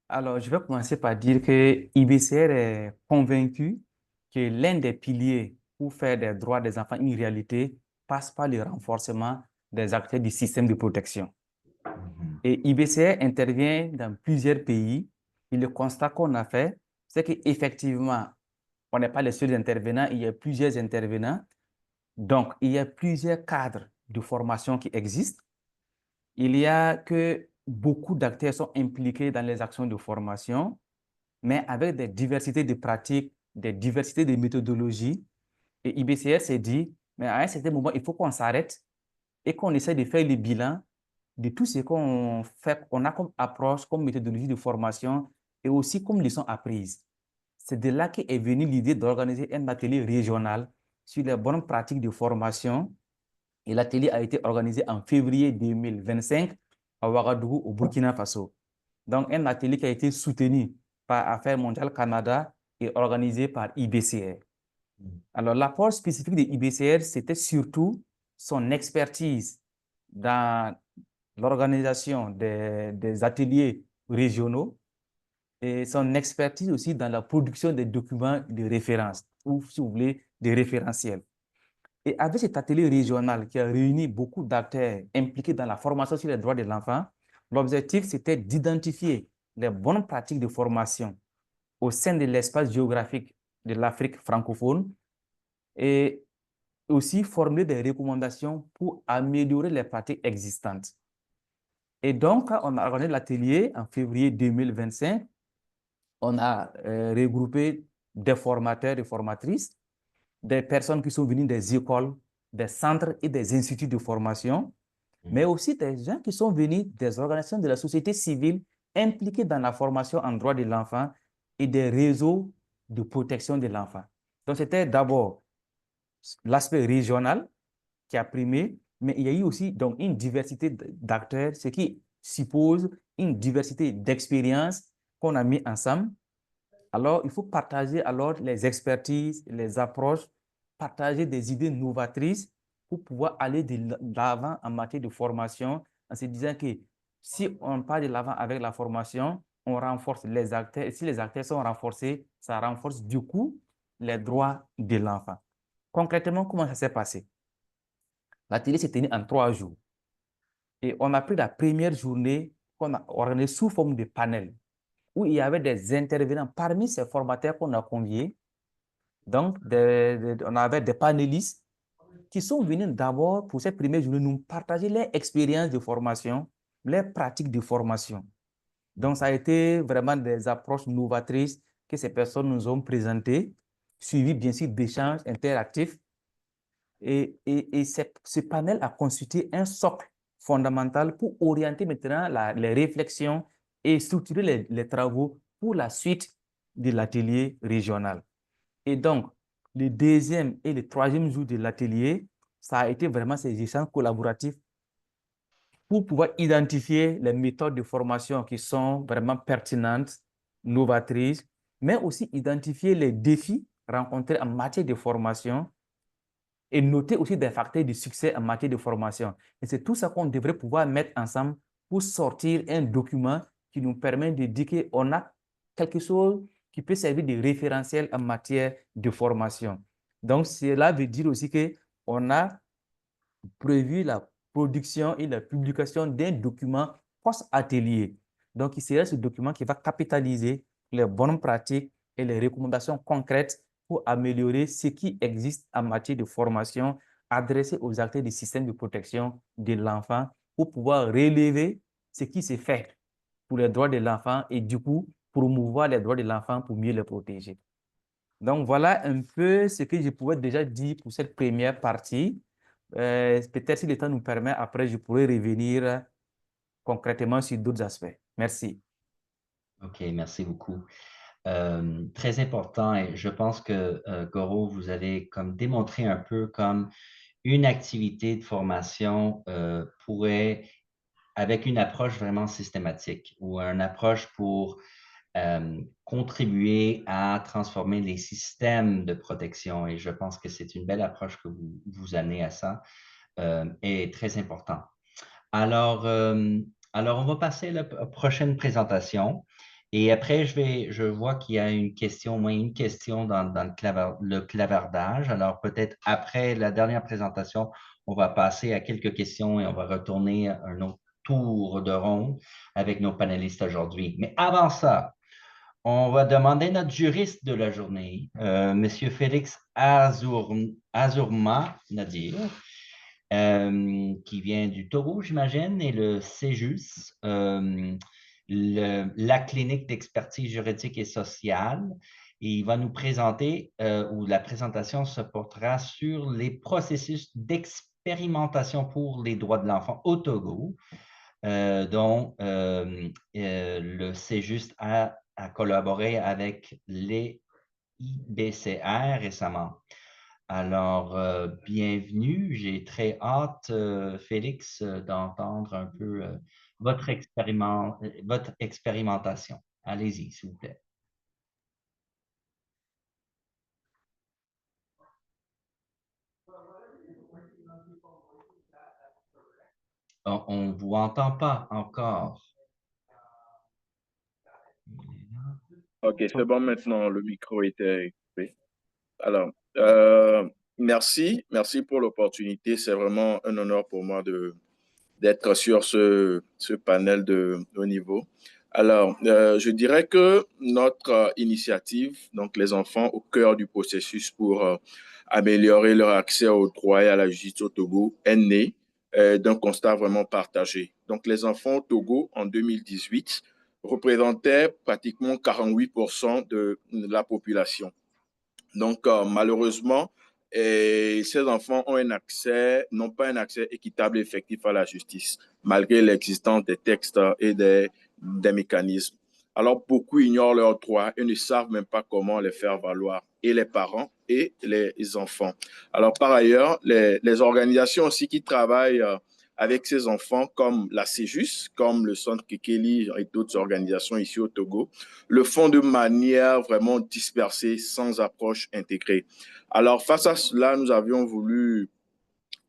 S3: Alors, je vais commencer par dire que IBCR est convaincu que l'un des piliers pour faire des droits des enfants une réalité passe par le renforcement des acteurs du système de protection. Et IBCR intervient dans plusieurs pays. Et le constat qu'on a fait, c'est qu'effectivement, on n'est pas les seuls intervenants, il y a plusieurs intervenants. Donc, il y a plusieurs cadres de formation qui existent. Il y a que beaucoup d'acteurs sont impliqués dans les actions de formation, mais avec des diversités de pratiques, des diversités de méthodologies. Et IBCR s'est dit, mais à un certain moment, il faut qu'on s'arrête et qu'on essaie de faire le bilan de tout ce qu'on fait, qu'on a comme approche, comme méthodologie de formation et aussi comme leçon apprise. C'est de là qu'est venue l'idée d'organiser un atelier régional sur les bonnes pratiques de formation. Et l'atelier a été organisé en février 2025 à Ouagadougou, au Burkina Faso. Donc, un atelier qui a été soutenu par Affaires mondiales Canada et organisé par IBCR. Alors, l'apport spécifique de IBCR, c'était surtout son expertise dans l'organisation des ateliers régionaux et son expertise aussi dans la production des documents de référence ou, si vous voulez, des référentiels. Et avec cet atelier régional qui a réuni beaucoup d'acteurs impliqués dans la formation sur les droits de l'enfant, l'objectif, c'était d'identifier les bonnes pratiques de formation au sein de l'espace géographique de l'Afrique francophone et aussi formuler des recommandations pour améliorer les pratiques existantes. Et donc, on a organisé l'atelier en février 2025. On a regroupé des formateurs et formatrices, des personnes qui sont venues des écoles, des centres et des instituts de formation, mais aussi des gens qui sont venus des organisations de la société civile impliquées dans la formation en droit de l'enfant et des réseaux de protection de l'enfant. Donc, c'était d'abord l'aspect régional qui a primé, mais il y a eu aussi donc, une diversité d'acteurs, ce qui suppose une diversité d'expériences qu'on a mis ensemble. Alors, il faut partager alors les expertises, les approches, partager des idées novatrices pour pouvoir aller de l'avant en matière de formation, en se disant que si on part de l'avant avec la formation, on renforce les acteurs. Et si les acteurs sont renforcés, ça renforce du coup les droits de l'enfant. Concrètement, comment ça s'est passé? L'atelier s'est tenu en 3 jours. Et on a pris la première journée qu'on a organisée sous forme de panel, où il y avait des intervenants parmi ces formateurs qu'on a conviés. Donc, on avait des panélistes qui sont venus d'abord pour cette première journée nous partager leur expérience de formation, leurs pratiques de formation. Donc, ça a été vraiment des approches novatrices que ces personnes nous ont présentées, suivies bien sûr d'échanges interactifs. Et ce panel a constitué un socle fondamental pour orienter maintenant les réflexions et structurer les travaux pour la suite de l'atelier régional. Et donc, le deuxième et le troisième jour de l'atelier, ça a été vraiment ces échanges collaboratifs pour pouvoir identifier les méthodes de formation qui sont vraiment pertinentes, novatrices, mais aussi identifier les défis rencontrés en matière de formation et noter aussi des facteurs de succès en matière de formation. Et c'est tout ça qu'on devrait pouvoir mettre ensemble pour sortir un document qui nous permet de dire qu'on a quelque chose qui peut servir de référentiel en matière de formation. Donc, cela veut dire aussi qu'on a prévu la production et la publication d'un document post-atelier. Donc, il sera ce document qui va capitaliser les bonnes pratiques et les recommandations concrètes pour améliorer ce qui existe en matière de formation adressée aux acteurs du système de protection de l'enfant pour pouvoir relever ce qui se fait pour les droits de l'enfant et du coup promouvoir les droits de l'enfant pour mieux les protéger. Donc, voilà un peu ce que je pouvais déjà dire pour cette première partie. Peut-être si le temps nous permet, après, je pourrais revenir concrètement sur d'autres aspects. Merci.
S1: OK, merci beaucoup. Très important et je pense que, Goro, vous avez comme démontré un peu comme une activité de formation pourrait, avec une approche vraiment systématique ou une approche pour contribuer à transformer les systèmes de protection. Et je pense que c'est une belle approche que vous amenez à ça et très important. Alors, on va passer à la prochaine présentation. Et après, je vois qu'il y a une question, au moins une question dans le clavardage. Alors, peut-être après la dernière présentation, on va passer à quelques questions et on va retourner à un autre tour de ronde avec nos panélistes aujourd'hui. Mais avant ça, on va demander notre juriste de la journée, M. Félix Azurma Nadir, qui vient du Togo, j'imagine, et le CEJUS, la clinique d'expertise juridique et sociale. Et il va nous présenter, ou la présentation se portera sur les processus d'expérimentation pour les droits de l'enfant au Togo, dont le CEJUS a collaboré avec les IBCR récemment. Alors, bienvenue. J'ai très hâte, Félix, d'entendre un peu votre expérimentation. Allez-y, s'il vous plaît. On ne vous entend pas encore.
S7: OK, c'est bon maintenant, le micro était coupé. Alors, merci pour l'opportunité. C'est vraiment un honneur pour moi d'être sur ce panel de haut niveau. Alors, je dirais que notre initiative, donc les enfants au cœur du processus pour améliorer leur accès aux droits et à la justice au Togo, est née d'un constat vraiment partagé. Donc, les enfants au Togo, en 2018, représentaient pratiquement 48% de la population. Donc, malheureusement, ces enfants n'ont pas un accès équitable et effectif à la justice, malgré l'existence des textes et des mécanismes. Alors, beaucoup ignorent leurs droits et ne savent même pas comment les faire valoir, et les parents et les enfants. Alors, par ailleurs, les organisations aussi qui travaillent avec ces enfants, comme la CEJUS, comme le Centre Kekeli et d'autres organisations ici au Togo, le font de manière vraiment dispersée, sans approche intégrée. Alors, face à cela, nous avions voulu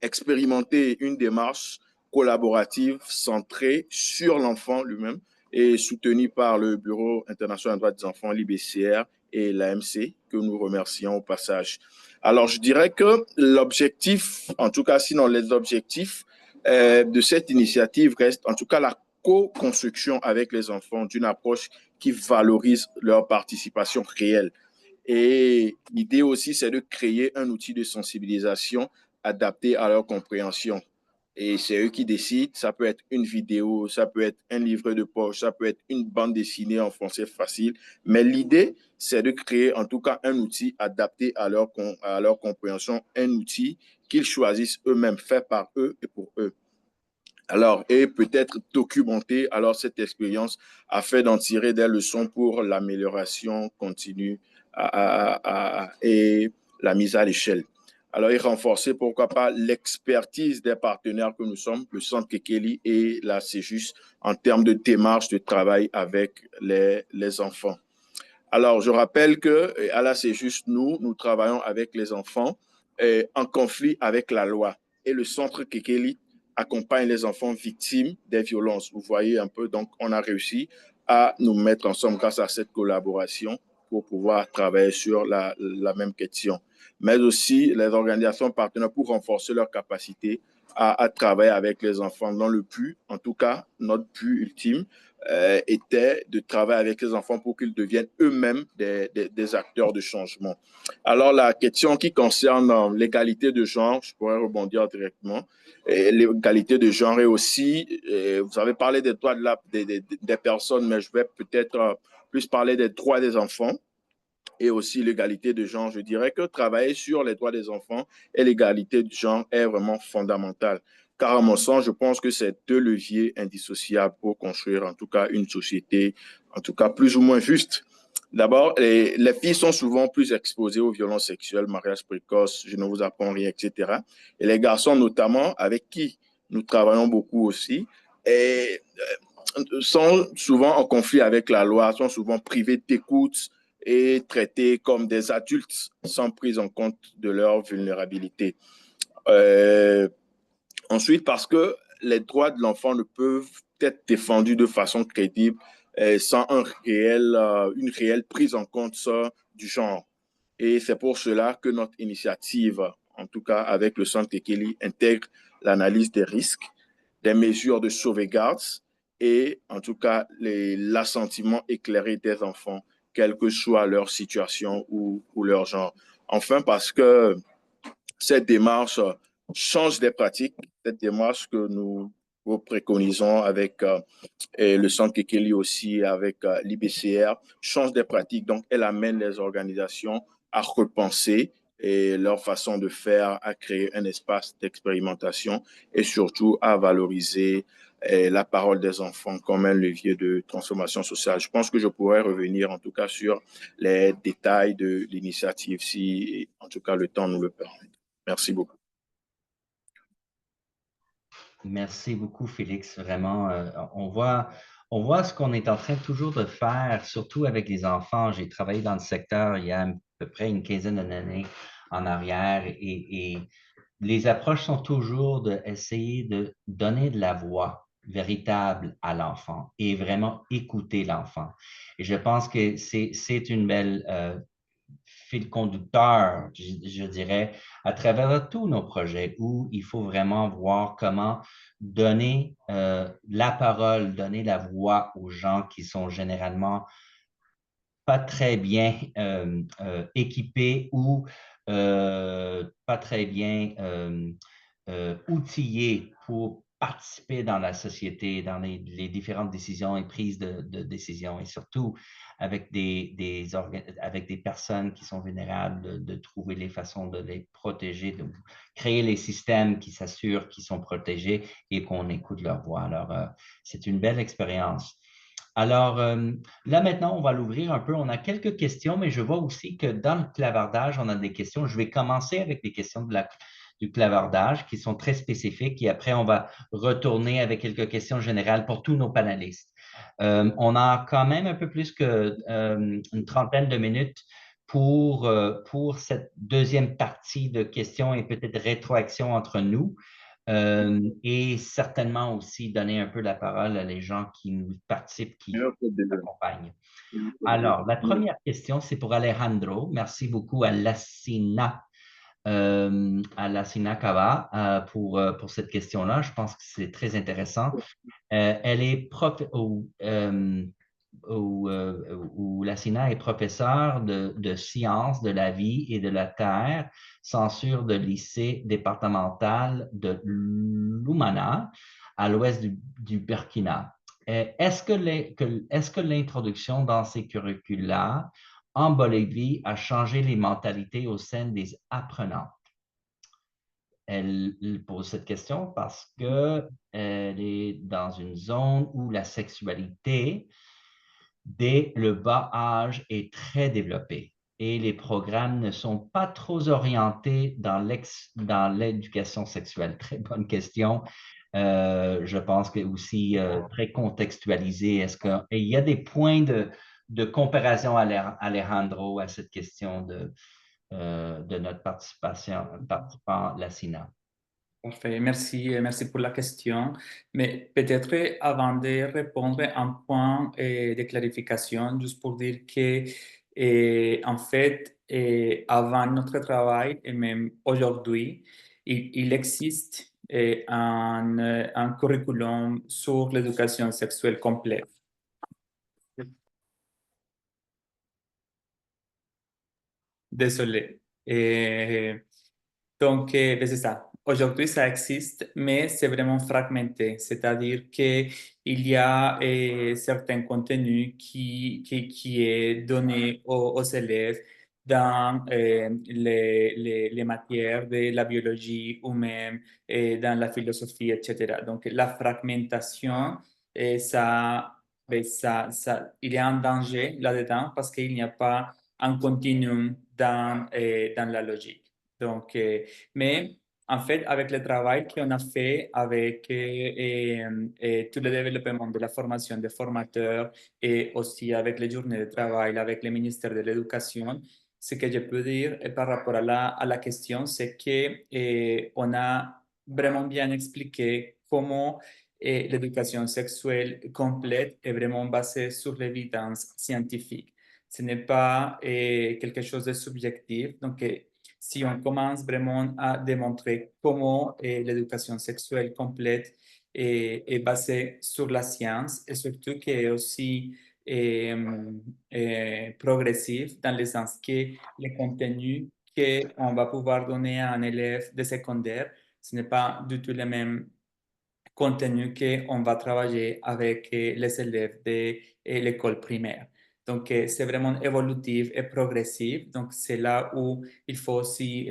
S7: expérimenter une démarche collaborative centrée sur l'enfant lui-même et soutenue par le Bureau international des droits des enfants, l'IBCR, et l'AMC, que nous remercions au passage. Alors, je dirais que l'objectif, en tout cas, sinon les objectifs de cette initiative restent, en tout cas, la co-construction avec les enfants d'une approche qui valorise leur participation réelle. Et l'idée aussi, c'est de créer un outil de sensibilisation adapté à leur compréhension. Et c'est eux qui décident. Ça peut être une vidéo, ça peut être un livret de poche, ça peut être une bande dessinée en français facile. Mais l'idée, c'est de créer en tout cas un outil adapté à leur compréhension, un outil qu'ils choisissent eux-mêmes, fait par eux et pour eux. Alors, et peut-être documenter alors cette expérience afin d'en tirer des leçons pour l'amélioration continue et la mise à l'échelle. Alors, et renforcer, pourquoi pas, l'expertise des partenaires que nous sommes, le Centre Kekeli et la CEJUS, en termes de démarche de travail avec les enfants. Alors, je rappelle qu'à la CEJUS, nous travaillons avec les enfants en conflit avec la loi. Et le Centre Kekeli accompagne les enfants victimes des violences. Vous voyez un peu, donc on a réussi à nous mettre ensemble grâce à cette collaboration pour pouvoir travailler sur la même question. Mais aussi les organisations partenaires pour renforcer leur capacité à travailler avec les enfants dans le but, en tout cas, notre but ultime était de travailler avec les enfants pour qu'ils deviennent eux-mêmes des acteurs de changement. Alors, la question qui concerne l'égalité de genre, je pourrais rebondir directement. L'égalité de genre et aussi, vous avez parlé des droits des personnes, mais je vais peut-être plus parler des droits des enfants et aussi l'égalité de genre. Je dirais que travailler sur les droits des enfants et l'égalité de genre est vraiment fondamental. Car à mon sens, je pense que c'est deux leviers indissociables pour construire en tout cas une société, en tout cas plus ou moins juste. D'abord, les filles sont souvent plus exposées aux violences sexuelles, mariage précoce, je ne vous apprends rien, etc. Et les garçons, notamment, avec qui nous travaillons beaucoup aussi, sont souvent en conflit avec la loi, sont souvent privés d'écoute et traités comme des adultes sans prise en compte de leur vulnérabilité. Ensuite, parce que les droits de l'enfant ne peuvent être défendus de façon crédible sans une réelle prise en compte du genre. Et c'est pour cela que notre initiative, en tout cas avec le Centre Kekeli, intègre l'analyse des risques, des mesures de sauvegarde et en tout cas l'assentiment éclairé des enfants, quelle que soit leur situation ou leur genre. Enfin, parce que cette démarche change des pratiques, cette démarche que nous préconisons avec le Centre Kekeli aussi, avec l'IBCR, change des pratiques. Donc, elle amène les organisations à repenser et leur façon de faire, à créer un espace d'expérimentation et surtout à valoriser la parole des enfants comme un levier de transformation sociale. Je pense que je pourrais revenir en tout cas sur les détails de l'initiative si en tout cas le temps nous le permet. Merci beaucoup.
S1: Merci beaucoup, Félix. Vraiment, on voit ce qu'on est en train toujours de faire, surtout avec les enfants. J'ai travaillé dans le secteur il y a à peu près une quinzaine d'années en arrière et les approches sont toujours d'essayer de donner de la voix véritable à l'enfant et vraiment écouter l'enfant. Et je pense que c'est une belle fil conducteur, je dirais, à travers tous nos projets où il faut vraiment voir comment donner la parole, donner la voix aux gens qui sont généralement pas très bien équipés ou pas très bien outillés pour participer dans la société, dans les différentes décisions et prises de décisions, et surtout avec avec des personnes qui sont vulnérables, de trouver les façons de les protéger, de créer les systèmes qui s'assurent qu'ils sont protégés et qu'on écoute leur voix. Alors, c'est une belle expérience. Alors, là, maintenant, on va l'ouvrir un peu. On a quelques questions, mais je vois aussi que dans le clavardage, on a des questions. Je vais commencer avec les questions du clavardage qui sont très spécifiques et après, on va retourner avec quelques questions générales pour tous nos panélistes. On a quand même un peu plus qu'une trentaine de minutes pour cette deuxième partie de questions et peut-être rétroaction entre nous. et certainement aussi donner un peu la parole à les gens qui nous participent, qui nous accompagnent. Alors, la première question, c'est pour Alejandro. Merci beaucoup à Lassina Kaba pour cette question-là. Je pense que c'est très intéressant. Elle est Lassina est professeure de sciences de la vie et de la terre, censure de lycée départemental de Lumana, à l'ouest du Burkina. Est-ce que l'introduction dans ces curricula en Bolivie a changé les mentalités au sein des apprenants? Elle pose cette question parce qu'elle est dans une zone où la sexualité, dès le bas âge, est très développée et les programmes ne sont pas trop orientés dans l'éducation sexuelle. Très bonne question. Je pense que aussi très contextualisé. Est-ce qu'il y a des points de comparaison, Alejandro, à cette question de notre participant, Lassina?
S5: Parfait, merci pour la question. Mais peut-être avant de répondre, un point de clarification, juste pour dire que, en fait, avant notre travail et même aujourd'hui, il existe un curriculum sur l'éducation sexuelle complète. Désolé. Donc, ben, c'est ça. Aujourd'hui, ça existe, mais c'est vraiment fragmenté. C'est-à-dire qu'il y a certains contenus qui est donné aux élèves dans les matières de la biologie ou même dans la philosophie, etc. Donc, la fragmentation, il y a un danger là-dedans parce qu'il n'y a pas un continuum dans la logique. Donc, mais en fait, avec le travail qu'on a fait avec tout le développement de la formation des formateurs et aussi avec les journées de travail, avec le ministère de l'Éducation, ce que je peux dire par rapport à la question, c'est qu'on a vraiment bien expliqué comment l'éducation sexuelle complète est vraiment basée sur l'évidence scientifique. Ce n'est pas quelque chose de subjectif. Donc, si on commence vraiment à démontrer comment l'éducation sexuelle complète est basée sur la science et surtout qu'elle est aussi progressive dans le sens que les contenus qu'on va pouvoir donner à un élève de secondaire, ce n'est pas du tout le même contenu qu'on va travailler avec les élèves de l'école primaire. Donc, c'est vraiment évolutif et progressif. Donc, c'est là où il faut aussi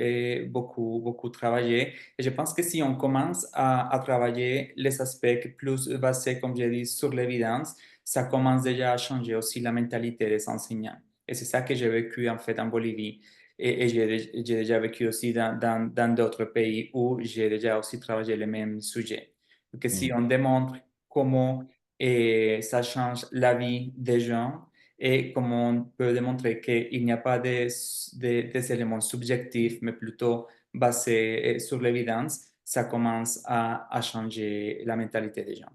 S5: beaucoup travailler. Et je pense que si on commence à travailler les aspects plus basés, comme j'ai dit, sur l'évidence, ça commence déjà à changer aussi la mentalité des enseignants. Et c'est ça que j'ai vécu en fait en Bolivie. Et j'ai déjà vécu aussi dans d'autres pays où j'ai déjà aussi travaillé les mêmes sujets. Donc, si on démontre comment ça change la vie des gens et comment on peut démontrer qu'il n'y a pas des éléments subjectifs, mais plutôt basés sur l'évidence, ça commence à changer la mentalité des gens.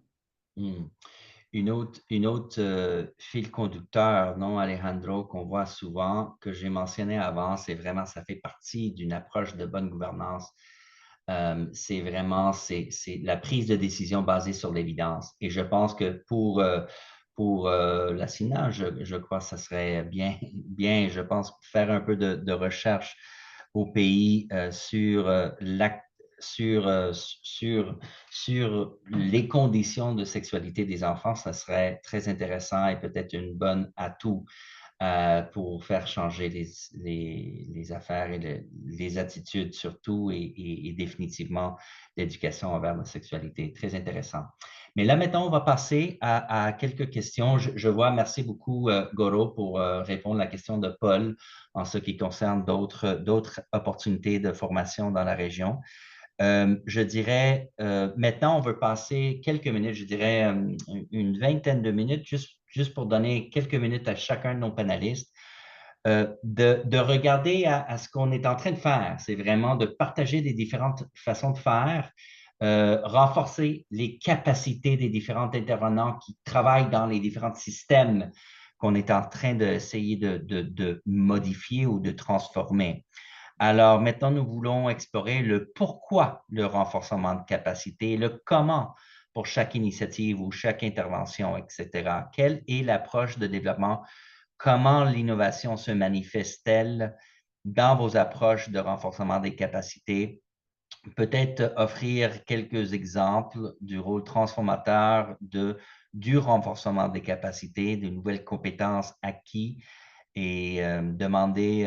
S1: Une autre fil conducteur, non, Alejandro, qu'on voit souvent, que j'ai mentionné avant, c'est vraiment, ça fait partie d'une approche de bonne gouvernance. C'est vraiment la prise de décision basée sur l'évidence. Et je pense que pour la SINA, je crois que ça serait bien, je pense, faire un peu de recherche au pays sur les conditions de sexualité des enfants, ça serait très intéressant et peut-être une bonne atout pour faire changer les affaires et les attitudes surtout et définitivement l'éducation envers la sexualité. Très intéressant. Mais là, maintenant, on va passer à quelques questions. Je vois, merci beaucoup, Goro, pour répondre à la question de Paul en ce qui concerne d'autres opportunités de formation dans la région. Je dirais, maintenant, on veut passer quelques minutes, je dirais une vingtaine de minutes, juste pour donner quelques minutes à chacun de nos panélistes, de regarder à ce qu'on est en train de faire. C'est vraiment de partager des différentes façons de faire renforcer les capacités des différents intervenants qui travaillent dans les différents systèmes qu'on est en train d'essayer de modifier ou de transformer. Alors maintenant, nous voulons explorer le pourquoi le renforcement de capacité, le comment pour chaque initiative ou chaque intervention, etc. Quelle est l'approche de développement? Comment l'innovation se manifeste-t-elle dans vos approches de renforcement des capacités? Peut-être offrir quelques exemples du rôle transformateur du renforcement des capacités, de nouvelles compétences acquises et demander,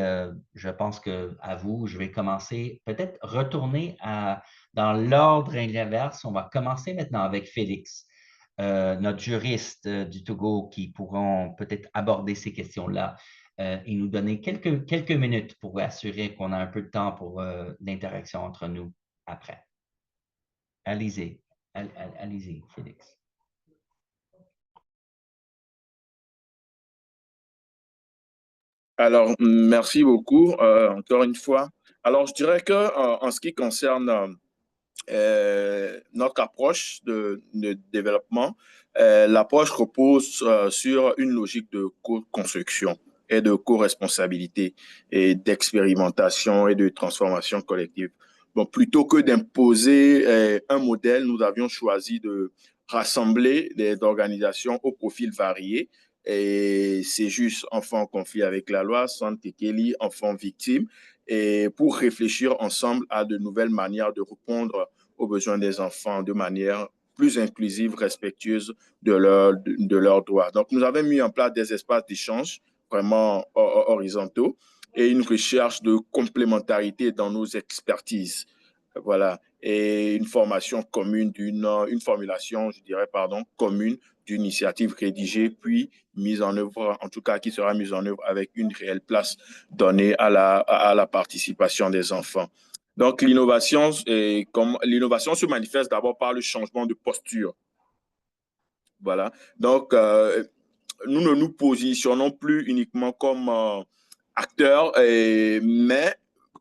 S1: je pense qu'à vous, je vais commencer, peut-être retourner dans l'ordre inverse. On va commencer maintenant avec Félix, notre juriste du Togo, qui pourront peut-être aborder ces questions-là et nous donner quelques minutes pour assurer qu'on a un peu de temps pour l'interaction entre nous après. Allez-y, allez-y, Félix.
S7: Alors, merci beaucoup encore une fois. Alors, je dirais que en ce qui concerne notre approche de développement, l'approche repose sur une logique de co-construction et de co-responsabilité et d'expérimentation et de transformation collective. Bon, plutôt que d'imposer un modèle, nous avions choisi de rassembler des organisations au profil varié. Et c'est juste enfants en conflit avec la loi, Santekeli, enfants victimes, et pour réfléchir ensemble à de nouvelles manières de répondre aux besoins des enfants de manière plus inclusive, respectueuse de leurs droits. Donc, nous avons mis en place des espaces d'échange vraiment horizontaux et une recherche de complémentarité dans nos expertises. Voilà. Et une formation commune une formulation, je dirais, pardon, commune d'une initiative rédigée, puis mise en œuvre, en tout cas qui sera mise en œuvre avec une réelle place donnée à la participation des enfants. Donc, l'innovation se manifeste d'abord par le changement de posture. Voilà. Donc, nous ne nous positionnons plus uniquement comme acteurs, mais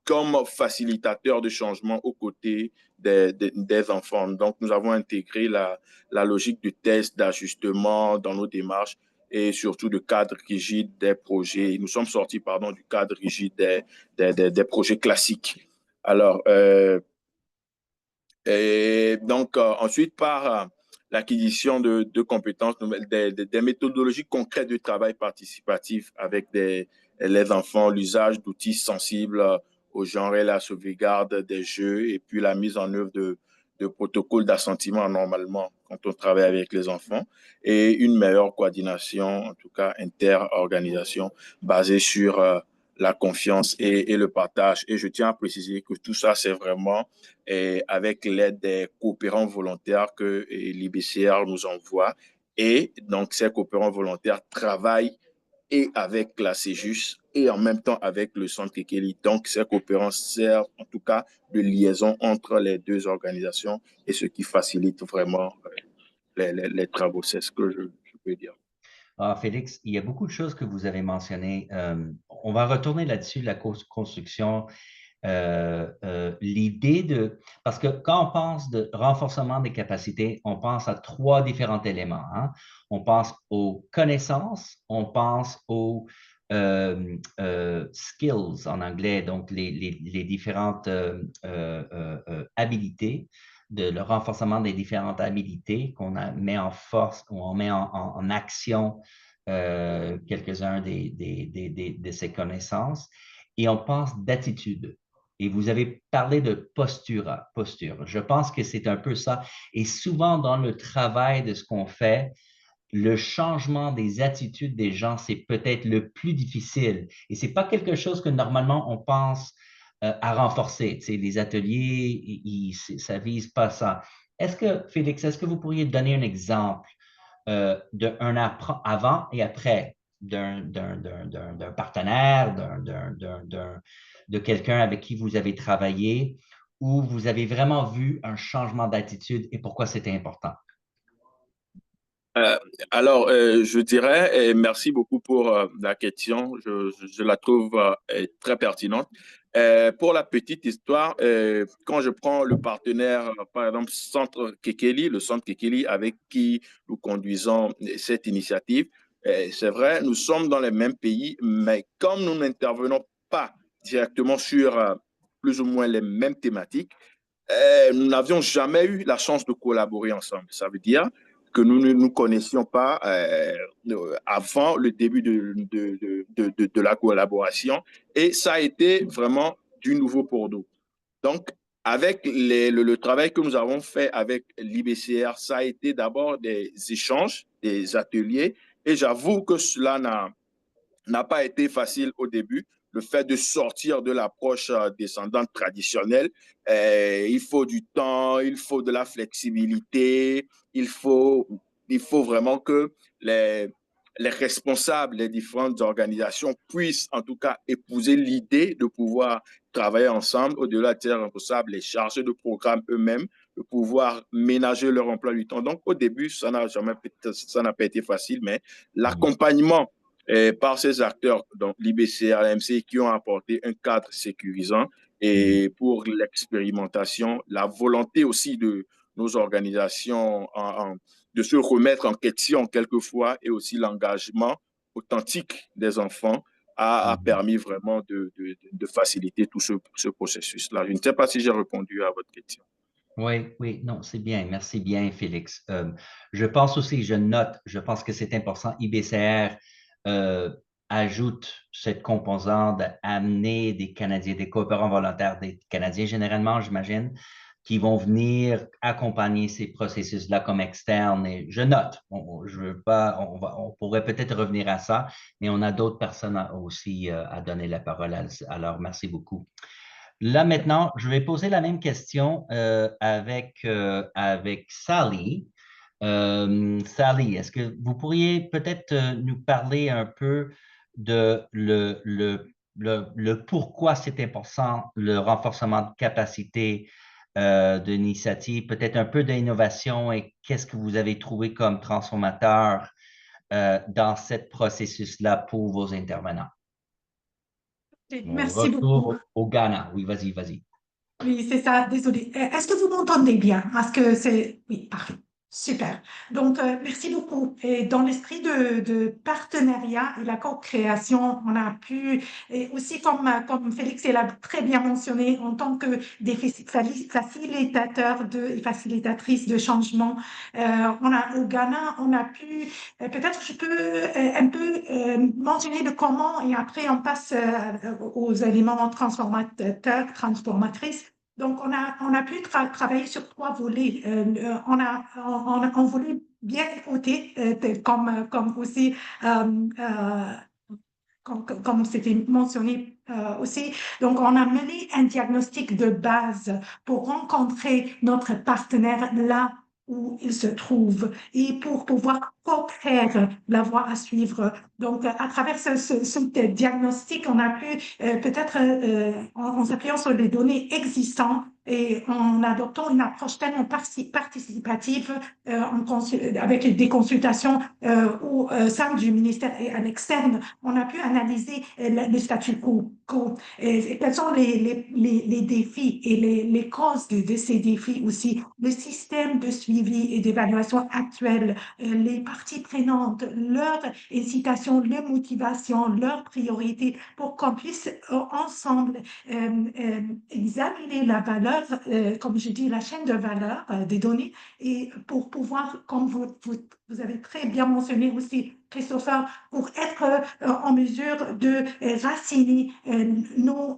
S7: comme facilitateurs de changement aux côtés des enfants. Donc, nous avons intégré la logique de test, d'ajustement dans nos démarches et surtout de cadre rigide des projets. Nous sommes sortis, pardon, du cadre rigide des projets classiques. Alors, et donc, ensuite, par l'acquisition de compétences nouvelles, des méthodologies concrètes de travail participatif avec les enfants, l'usage d'outils sensibles au genre et la sauvegarde des jeux, et puis la mise en œuvre de protocoles d'assentiment normalement quand on travaille avec les enfants, et une meilleure coordination, en tout cas inter-organisation, basée sur la confiance et le partage. Et je tiens à préciser que tout ça, c'est vraiment avec l'aide des coopérants volontaires que l'IBCR nous envoie. Et donc, ces coopérants volontaires travaillent et avec la CEJUS et en même temps avec le Centre Kekeli. Donc, ces coopérants servent en tout cas de liaison entre les deux organisations et ce qui facilite vraiment les travaux. C'est ce que je peux dire.
S1: Ah, Félix, il y a beaucoup de choses que vous avez mentionnées. On va retourner là-dessus, la construction. L'idée de... Parce que quand on pense de renforcement des capacités, on pense à trois différents éléments. Hein. On pense aux connaissances, on pense aux skills en anglais, donc les différentes habilités, le renforcement des différentes habilités qu'on met en force ou on met en action quelques-uns de ces connaissances. Et on pense d'attitude. Et vous avez parlé de posture. Je pense que c'est un peu ça. Et souvent, dans le travail de ce qu'on fait, le changement des attitudes des gens, c'est peut-être le plus difficile. Et ce n'est pas quelque chose que normalement on pense à renforcer. Tu sais, les ateliers, ça ne vise pas ça. Félix, est-ce que vous pourriez donner un exemple d'un avant et après d'un partenaire, de quelqu'un avec qui vous avez travaillé, où vous avez vraiment vu un changement d'attitude et pourquoi c'était important?
S7: Alors, je dirais, et merci beaucoup pour la question, je la trouve très pertinente. Pour la petite histoire, quand je prends le partenaire, par exemple, Centre Kekeli, le Centre Kekeli avec qui nous conduisons cette initiative, c'est vrai, nous sommes dans les mêmes pays, mais comme nous n'intervenons pas directement sur plus ou moins les mêmes thématiques, nous n'avions jamais eu la chance de collaborer ensemble. Ça veut dire que nous ne nous connaissions pas avant le début de la collaboration et ça a été vraiment du nouveau pour nous. Donc, avec le travail que nous avons fait avec l'IBCR, ça a été d'abord des échanges, des ateliers et j'avoue que cela n'a pas été facile au début. Le fait de sortir de l'approche descendante traditionnelle, il faut du temps, il faut de la flexibilité, il faut vraiment que les responsables des différentes organisations puissent en tout cas épouser l'idée de pouvoir travailler ensemble au-delà des responsables, les chargés de programme eux-mêmes, de pouvoir ménager leur emploi du temps. Donc, au début, ça n'a pas été facile, mais l'accompagnement par ces acteurs, donc l'IBCR, l'AMC, qui ont apporté un cadre sécurisant et pour l'expérimentation, la volonté aussi de nos organisations de se remettre en question quelquefois et aussi l'engagement authentique des enfants a permis vraiment de faciliter tout ce processus-là. Je ne sais pas si j'ai répondu à votre question.
S1: Oui, oui, non, c'est bien. Merci bien, Félix. Je pense aussi, je pense que c'est important. IBCR ajoute cette composante d'amener des Canadiens, des coopérants volontaires, des Canadiens généralement, j'imagine, qui vont venir accompagner ces processus-là comme externes. Et je note, je veux pas, on pourrait peut-être revenir à ça, mais on a d'autres personnes aussi à donner la parole. Alors, merci beaucoup. Là, maintenant, je vais poser la même question avec Sally. Sally, est-ce que vous pourriez peut-être nous parler un peu de le pourquoi c'est important, le renforcement de capacité de l'initiative, peut-être un peu d'innovation et qu'est-ce que vous avez trouvé comme transformateur dans ce processus-là pour vos intervenants?
S2: Merci beaucoup.
S1: Retour au Ghana. Oui, vas-y, vas-y.
S2: Oui, c'est ça, désolé. Est-ce que vous m'entendez bien? Est-ce que c'est... Oui, parfait. Super. Donc, merci beaucoup. Et dans l'esprit de partenariat et la co-création, on a pu, et aussi comme Félix l'a très bien mentionné, en tant que des facilitateurs et facilitatrices de changement, au Ghana, on a pu, peut-être je peux un peu mentionner de comment, et après on passe aux éléments transformatrices. Donc, on a pu travailler sur 3 volets. On voulait bien écouter, comme aussi, comme c'était mentionné aussi. Donc, on a mené un diagnostic de base pour rencontrer notre partenaire là où il se trouve et pour pouvoir co-créer la voie à suivre. Donc, à travers ce diagnostic, on a pu peut-être, en s'appuyant sur les données existantes et en adoptant une approche tellement participative avec des consultations au sein du ministère et à l'externe, on a pu analyser le statu quo. Et quels sont les défis et les causes de ces défis aussi, le système de suivi et d'évaluation actuel, les parties prenantes, leur incitation, leur motivation, leurs priorités, pour qu'on puisse ensemble examiner la valeur, comme je dis, la chaîne de valeur des données, et pour pouvoir, comme vous avez très bien mentionné aussi, Christopher, pour être en mesure de raciner nos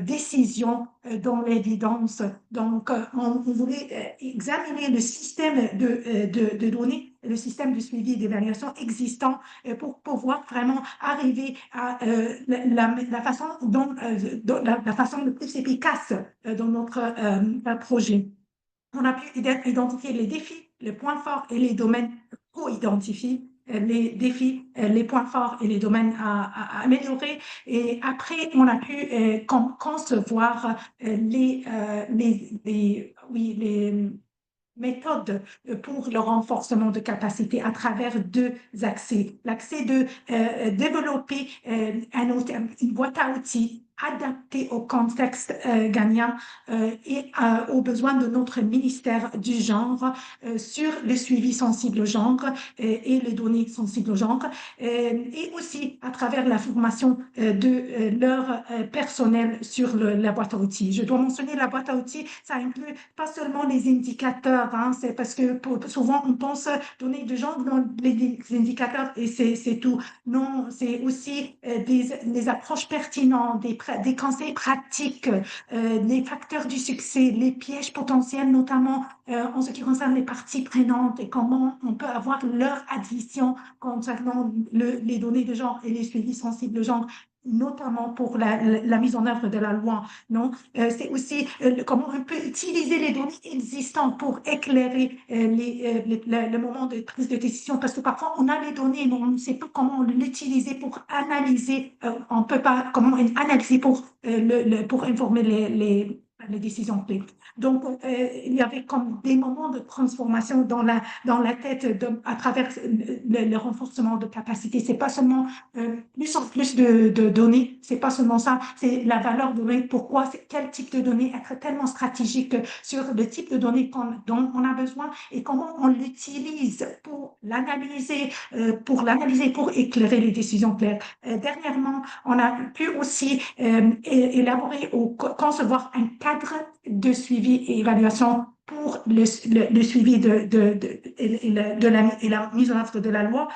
S2: décisions dans l'évidence. Donc, on voulait examiner le système de données, le système de suivi et d'évaluation existant pour pouvoir vraiment arriver à la façon la façon le plus efficace dans notre projet. On a pu identifier les défis, les points forts et les domaines co-identifiés, les défis, les points forts et les domaines à améliorer. Et après, on a pu concevoir les méthodes pour le renforcement de capacité à travers 2 accès. L'accès de développer une boîte à outils adapté au contexte ghanéen et aux besoins de notre ministère du genre sur le suivi sensible au genre et les données sensibles au genre et aussi à travers la formation de leur personnel sur la boîte à outils. Je dois mentionner la boîte à outils, ça inclut pas seulement les indicateurs, hein, c'est parce que souvent on pense données de genre dans les indicateurs et c'est tout. Non, c'est aussi des approches pertinentes, des conseils pratiques, les facteurs du succès, les pièges potentiels, notamment en ce qui concerne les parties prenantes et comment on peut avoir leur addition concernant les données de genre et les suivis sensibles de genre, notamment pour la mise en œuvre de la loi. Non, c'est aussi comment on peut utiliser les données existantes pour éclairer le moment de prise de décision, parce que parfois on a les données, mais on ne sait pas comment l'utiliser pour analyser. On ne peut pas comment analyser pour informer les décisions clés. Donc, il y avait comme des moments de transformation dans la tête à travers le renforcement de capacité. C'est pas seulement plus en plus de données, c'est pas seulement ça, c'est la valeur de données. Pourquoi, quel type de données, être tellement stratégique sur le type de données dont on a besoin et comment on l'utilise pour l'analyser, pour éclairer les décisions claires. Dernièrement, on a pu aussi élaborer ou concevoir un cadre de suivi et évaluation pour le suivi et la mise en œuvre de la loi,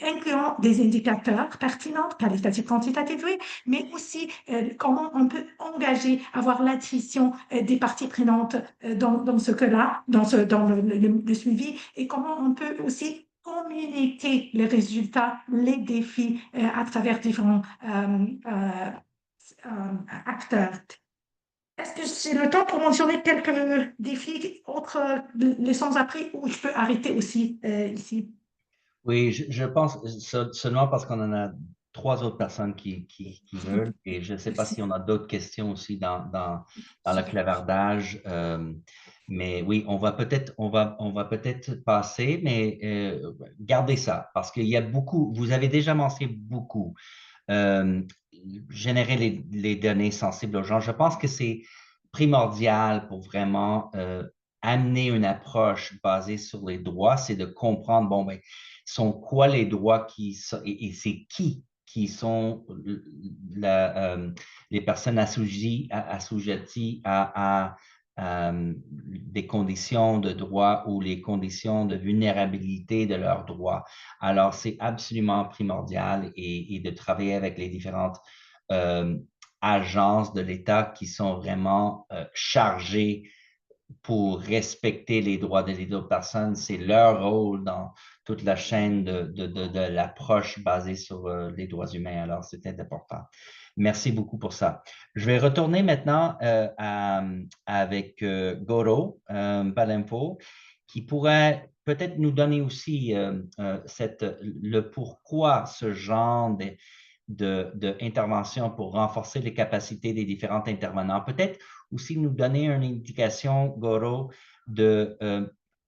S2: incluant des indicateurs pertinents, qualitatifs, quantitatifs, oui, mais aussi comment on peut engager, avoir l'addition des parties prenantes dans ce cas-là, dans le suivi, et comment on peut aussi communiquer les résultats, les défis à travers différents acteurs. Est-ce que j'ai le temps pour mentionner quelques défis, autres leçons apprises, ou je peux arrêter aussi ici?
S1: Oui, je pense seulement parce qu'on en a trois autres personnes qui veulent et je ne sais pas
S2: Merci.
S1: si on a d'autres questions aussi dans le clavardage. Mais oui, on va peut-être passer, mais gardez ça parce qu'il y a beaucoup, vous avez déjà mentionné beaucoup. Euh, Générer les données sensibles aux gens. Je pense que c'est primordial pour vraiment amener une approche basée sur les droits, c'est de comprendre, bon, ben, sont quoi les droits et c'est qui sont les personnes assujetties à des conditions de droit ou les conditions de vulnérabilité de leurs droits. Alors, c'est absolument primordial et de travailler avec les différentes euh, agences de l'État qui sont vraiment chargées pour respecter les droits des autres personnes. C'est leur rôle dans toute la chaîne de l'approche basée sur les droits humains. Alors, c'est important. Merci beaucoup pour ça. Je vais retourner maintenant avec Goro Balempo, qui pourrait peut-être nous donner aussi le pourquoi ce genre d'intervention pour renforcer les capacités des différents intervenants. Peut-être aussi nous donner une indication, Goro, de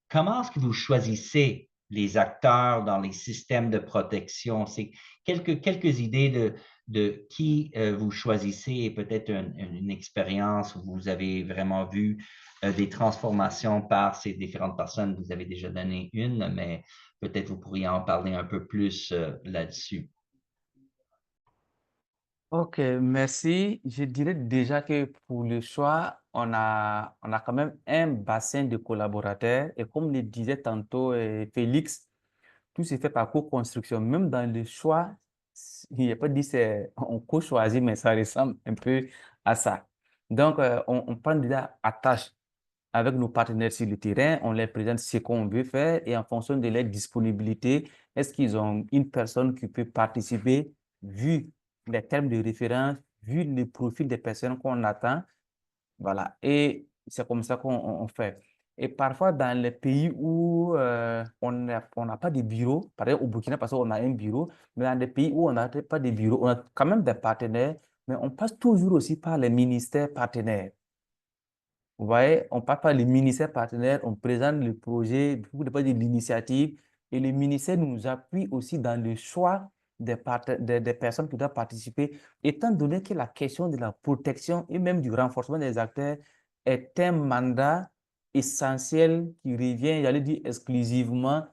S1: comment est-ce que vous choisissez les acteurs dans les systèmes de protection. C'est quelques idées de qui vous choisissez et peut-être une expérience où vous avez vraiment vu des transformations par ces différentes personnes. Vous avez déjà donné une, mais peut-être vous pourriez en parler un peu plus là-dessus.
S3: Ok, merci. Je dirais déjà que pour le choix, on a quand même un bassin de collaborateurs. Et comme le disait tantôt Félix, tout se fait par co-construction. Même dans le choix, il n'y a pas dit c'est on co-choisit, mais ça ressemble un peu à ça. Donc, on prend déjà à tâche avec nos partenaires sur le terrain, on leur présente ce qu'on veut faire et en fonction de leur disponibilité, est-ce qu'ils ont une personne qui peut participer vu les termes de référence, vu le profil des personnes qu'on attend. Voilà. Et c'est comme ça qu'on fait. Et parfois, dans les pays où on n'a pas de bureau, par exemple au Burkina Faso, on a un bureau, mais dans des pays où on n'a pas de bureau, on a quand même des partenaires, mais on passe toujours aussi par les ministères partenaires. Vous voyez, on passe par les ministères partenaires, on présente le projet, tout dépend de l'initiative, et le ministère nous appuie aussi dans le choix des personnes qui doivent participer, étant donné que la question de la protection et même du renforcement des acteurs est un mandat essentiel qui revient, j'allais dire, exclusivement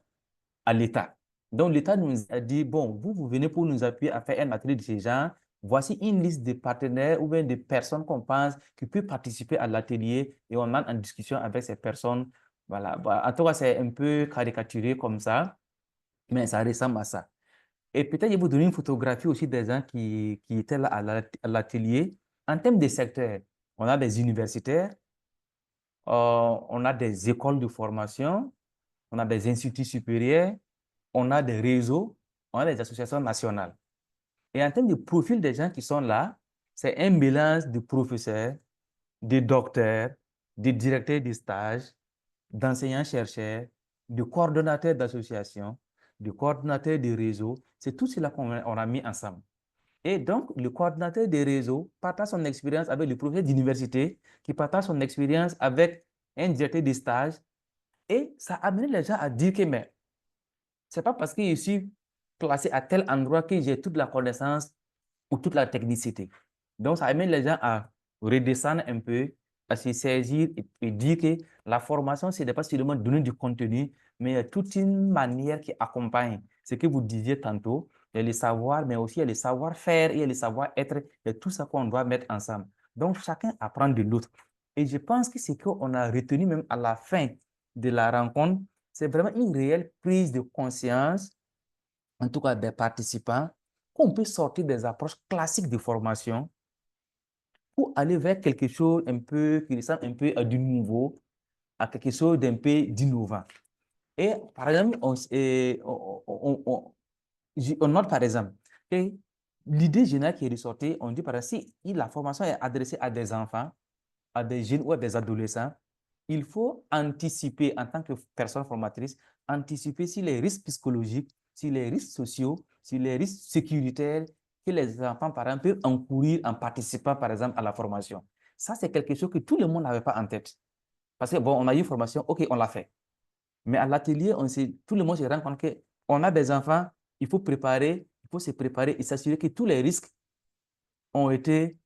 S3: à l'État. Donc, l'État nous a dit, bon, vous venez pour nous appuyer à faire un atelier de ce genre. Voici une liste de partenaires ou bien de personnes qu'on pense qui peuvent participer à l'atelier et on entre en discussion avec ces personnes. Voilà. Bah, en tout cas, c'est un peu caricaturé comme ça, mais ça ressemble à ça. Et peut-être je vais vous donner une photographie aussi des gens qui étaient là à l'atelier. En termes de secteurs, on a des universitaires, on a des écoles de formation, on a des instituts supérieurs, on a des réseaux, on a des associations nationales. Et en termes de profil des gens qui sont là, c'est un mélange de professeurs, de docteurs, de directeurs de stage, d'enseignants-chercheurs, de coordonnateurs d'associations, de coordonnateurs de réseaux. C'est tout cela qu'on a mis ensemble. Et donc, le coordonnateur des réseaux partage son expérience avec le professeur d'université, qui partage son expérience avec un directeur de stage. Et ça a amené les gens à dire que, mais ce n'est pas parce que je suis placé à tel endroit que j'ai toute la connaissance ou toute la technicité. Donc, ça amène les gens à redescendre un peu, à se saisir et dire que la formation, ce n'est pas seulement donner du contenu, mais il y a toute une manière qui accompagne ce que vous disiez tantôt. Il y a le savoir, mais aussi il y a le savoir-faire, il y a le savoir-être, il y a tout ça qu'on doit mettre ensemble. Donc, chacun apprend de l'autre. Et je pense que ce qu'on a retenu même à la fin de la rencontre, c'est vraiment une réelle prise de conscience, en tout cas des participants, qu'on peut sortir des approches classiques de formation pour aller vers quelque chose un peu qui ressemble un peu à du nouveau, à quelque chose d'un peu d'innovant. Et par exemple, on note par exemple que l'idée générale qui est ressortie, on dit par exemple, si la formation est adressée à des enfants, à des jeunes ou à des adolescents, il faut anticiper en tant que personne formatrice, anticiper sur les risques psychologiques, sur les risques sociaux, sur les risques sécuritaires que les enfants, par exemple, peuvent encourir en participant, par exemple, à la formation. Ça, c'est quelque chose que tout le monde n'avait pas en tête. Parce que, bon, on a eu une formation, OK, on l'a fait. Mais à l'atelier, tout le monde se rend compte qu'on a des enfants, il faut se préparer et s'assurer que tous les risques ont été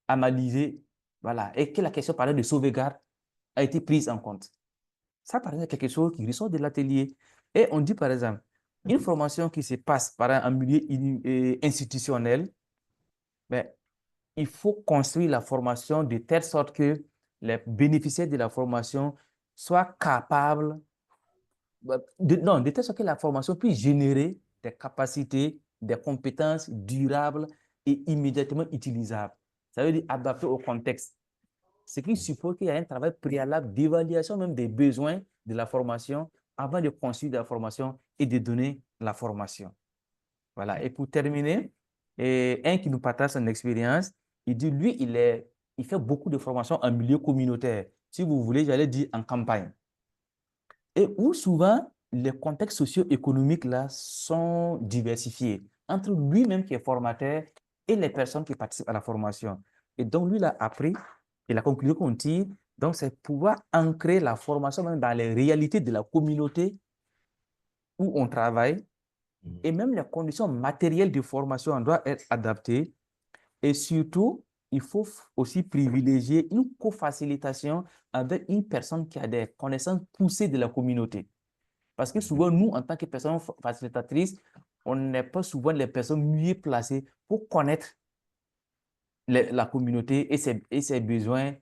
S3: analysés, voilà, et que la question, par exemple, de sauvegarde a été prise en compte. Ça, par exemple, quelque chose qui ressort de l'atelier. Et on dit, par exemple, une formation qui se passe par un milieu institutionnel, ben, il faut construire la formation de telle sorte que les bénéficiaires de la formation soient capables, de telle sorte que la formation puisse générer des capacités, des compétences durables et immédiatement utilisables. Ça veut dire adapté au contexte. Ce qui suppose qu'il y a un travail préalable d'évaluation même des besoins de la formation avant de construire la formation et de donner la formation. Voilà. Et pour terminer, un qui nous partage son expérience, il dit, lui, il fait beaucoup de formations en milieu communautaire. Si vous voulez, j'allais dire en campagne. Et où souvent, les contextes socio-économiques là sont diversifiés entre lui-même qui est formateur et les personnes qui participent à la formation. Et donc, lui, il a appris, et la conclusion qu'on tire, donc, c'est pouvoir ancrer la formation même dans les réalités de la communauté où on travaille, et même les conditions matérielles de formation doivent être adaptées. Et surtout, il faut aussi privilégier une co-facilitation avec une personne qui a des connaissances poussées de la communauté. Parce que souvent, nous, en tant que personnes facilitatrices, on n'est pas souvent les personnes mieux placées pour connaître la communauté et ses besoins,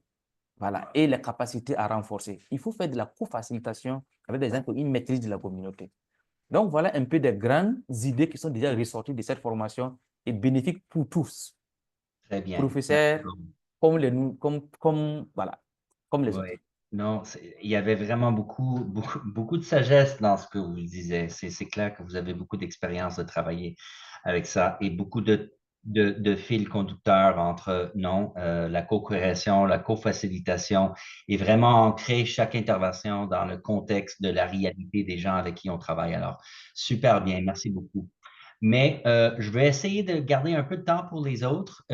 S3: voilà, et les capacités à renforcer. Il faut faire de la co-facilitation avec des gens qui ont une maîtrise de la communauté. Donc, voilà un peu des grandes idées qui sont déjà ressorties de cette formation et bénéfiques pour tous.
S1: Très bien.
S3: Professeurs, voilà, comme les autres.
S1: Oui. Non, il y avait vraiment beaucoup de sagesse dans ce que vous disiez. C'est clair que vous avez beaucoup d'expérience de travailler avec ça et beaucoup de fils conducteurs entre, la co-création, la co-facilitation et vraiment ancrer chaque intervention dans le contexte de la réalité des gens avec qui on travaille. Alors, super bien, merci beaucoup. Mais je vais essayer de garder un peu de temps pour les autres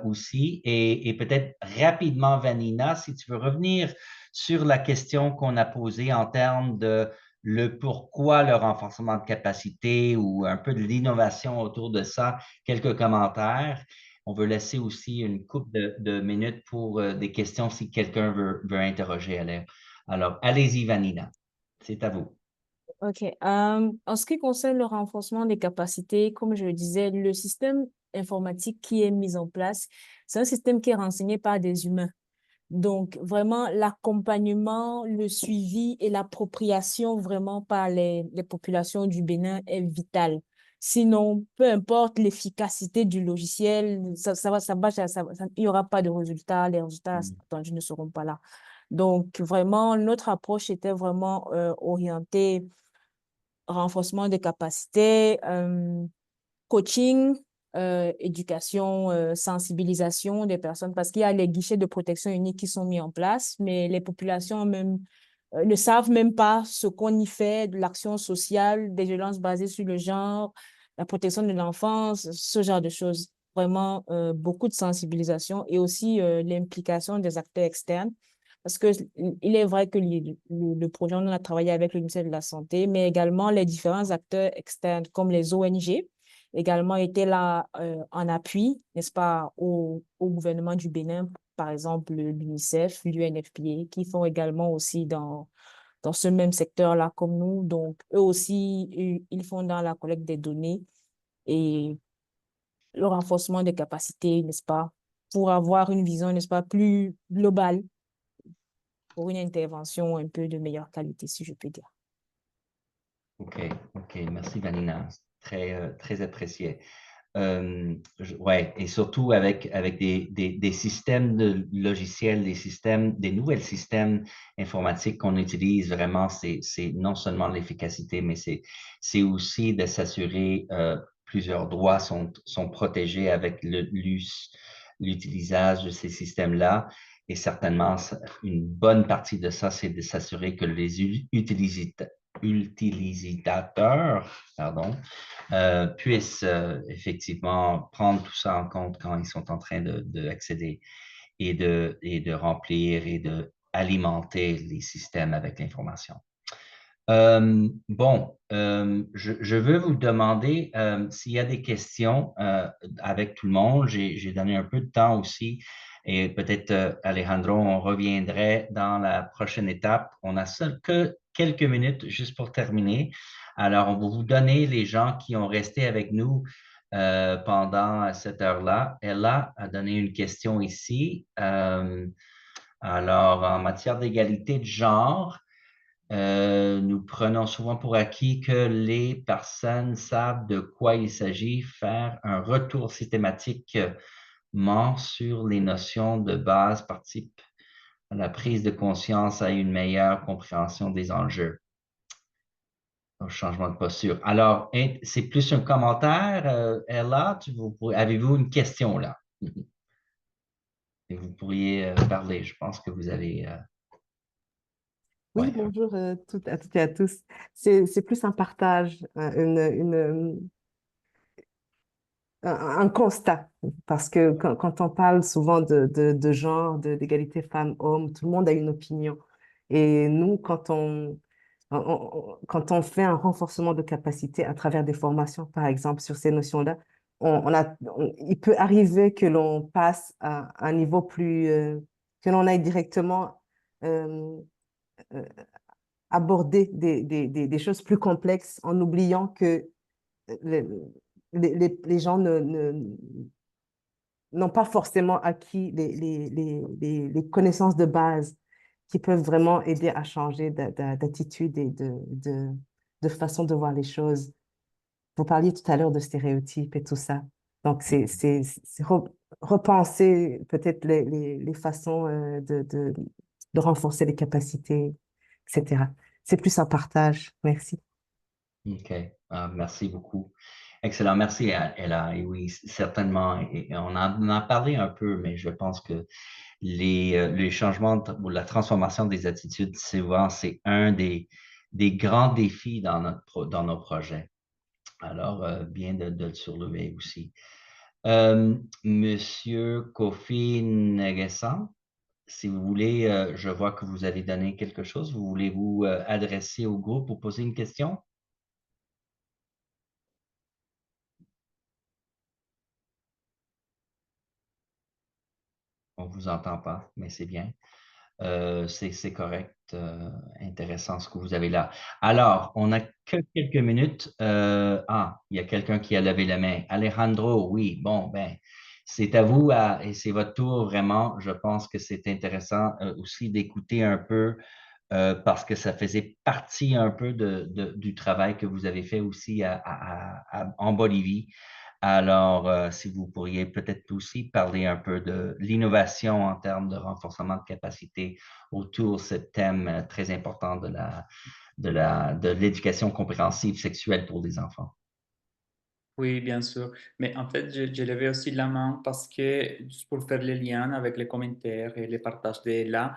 S1: aussi et peut-être rapidement, Vanina, si tu veux revenir sur la question qu'on a posée en termes de le pourquoi le renforcement de capacité ou un peu de l'innovation autour de ça, quelques commentaires. On veut laisser aussi une couple de minutes pour des questions si quelqu'un veut interroger Alain. Alors, allez-y, Vanina. C'est à vous.
S6: OK. En ce qui concerne le renforcement des capacités, comme je le disais, le système informatique qui est mis en place, c'est un système qui est renseigné par des humains. Donc, vraiment, l'accompagnement, le suivi et l'appropriation vraiment par les populations du Bénin est vital. Sinon, peu importe l'efficacité du logiciel, il n'y aura pas de résultats, les résultats attendus ne seront pas là. Donc, vraiment, notre approche était vraiment orientée renforcement des capacités, coaching, éducation, sensibilisation des personnes, parce qu'il y a les guichets de protection unique qui sont mis en place, mais les populations même ne savent même pas ce qu'on y fait, de l'action sociale, des violences basées sur le genre, la protection de l'enfance, ce genre de choses. Vraiment, beaucoup de sensibilisation et aussi l'implication des acteurs externes. Parce que il est vrai que le projet, on a travaillé avec le ministère de la Santé, mais également les différents acteurs externes comme les ONG également étaient là en appui, n'est-ce pas, au gouvernement du Bénin, par exemple l'UNICEF, l'UNFPA, qui font également aussi dans ce même secteur-là comme nous. Donc, eux aussi, ils font dans la collecte des données et le renforcement des capacités, n'est-ce pas, pour avoir une vision, n'est-ce pas, plus globale pour une intervention un peu de meilleure qualité, si je peux dire.
S1: OK, merci Vanina. Très apprécié. Ouais, et surtout avec des systèmes de logiciels, des nouvelles systèmes informatiques qu'on utilise, vraiment, c'est non seulement l'efficacité, mais c'est aussi de s'assurer plusieurs droits sont protégés avec l'utilisation de ces systèmes-là. Et certainement, une bonne partie de ça, c'est de s'assurer que les utilisateurs, pardon, puissent effectivement prendre tout ça en compte quand ils sont en train d'accéder et de remplir et d'alimenter les systèmes avec l'information. Je veux vous demander s'il y a des questions avec tout le monde. J'ai donné un peu de temps aussi et peut-être, Alejandro, on reviendrait dans la prochaine étape. On a seul que quelques minutes juste pour terminer. Alors, on va vous donner les gens qui ont resté avec nous pendant cette heure-là. Ella a donné une question ici. Alors, en matière d'égalité de genre, nous prenons souvent pour acquis que les personnes savent de quoi il s'agit, faire un retour systématiquement sur les notions de base participe à la prise de conscience, à une meilleure compréhension des enjeux, au changement de posture. Alors, c'est plus un commentaire, Ella, avez-vous une question là? Et vous pourriez parler, je pense que vous avez...
S8: Oui,
S1: ouais.
S8: bonjour à toutes et à tous. C'est plus un partage, un constat, parce que quand on parle souvent de genre, d'égalité femmes-hommes, tout le monde a une opinion. Et nous, quand on fait un renforcement de capacité à travers des formations, par exemple, sur ces notions-là, il peut arriver que l'on passe à un niveau plus, que l'on aille directement euh, euh, aborder des choses plus complexes en oubliant que les, les gens n'ont pas forcément acquis les connaissances de base qui peuvent vraiment aider à changer d'attitude et de façon de voir les choses. Vous parliez tout à l'heure de stéréotypes et tout ça. Donc, repenser peut-être les façons de renforcer les capacités, etc. C'est plus un partage. Merci.
S1: OK. Merci beaucoup. Excellent. Merci, Ella. Et oui, certainement. Et on en a parlé un peu, mais je pense que les changements ou la transformation des attitudes, souvent, c'est un des grands défis dans nos projets. Alors, bien de le surlever aussi. Monsieur Kofi Ngesan, si vous voulez, je vois que vous avez donné quelque chose. Vous voulez-vous adresser au groupe pour poser une question? On ne vous entend pas, mais c'est bien. C'est correct, intéressant ce que vous avez là. Alors, on n'a que quelques minutes. Il y a quelqu'un qui a levé la main. Alejandro, oui, bon, ben, c'est à vous et c'est votre tour vraiment. Je pense que c'est intéressant aussi d'écouter un peu parce que ça faisait partie un peu du travail que vous avez fait aussi en Bolivie. Alors, si vous pourriez peut-être aussi parler un peu de l'innovation en termes de renforcement de capacité autour de ce thème très important de l'éducation compréhensive sexuelle pour les enfants.
S5: Oui, bien sûr. Mais en fait, je levais aussi la main parce que, juste pour faire le lien avec les commentaires et les partages de là,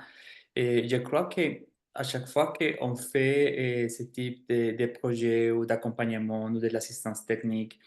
S5: et je crois que à chaque fois qu'on fait ce type de projet ou d'accompagnement ou de l'assistance technique,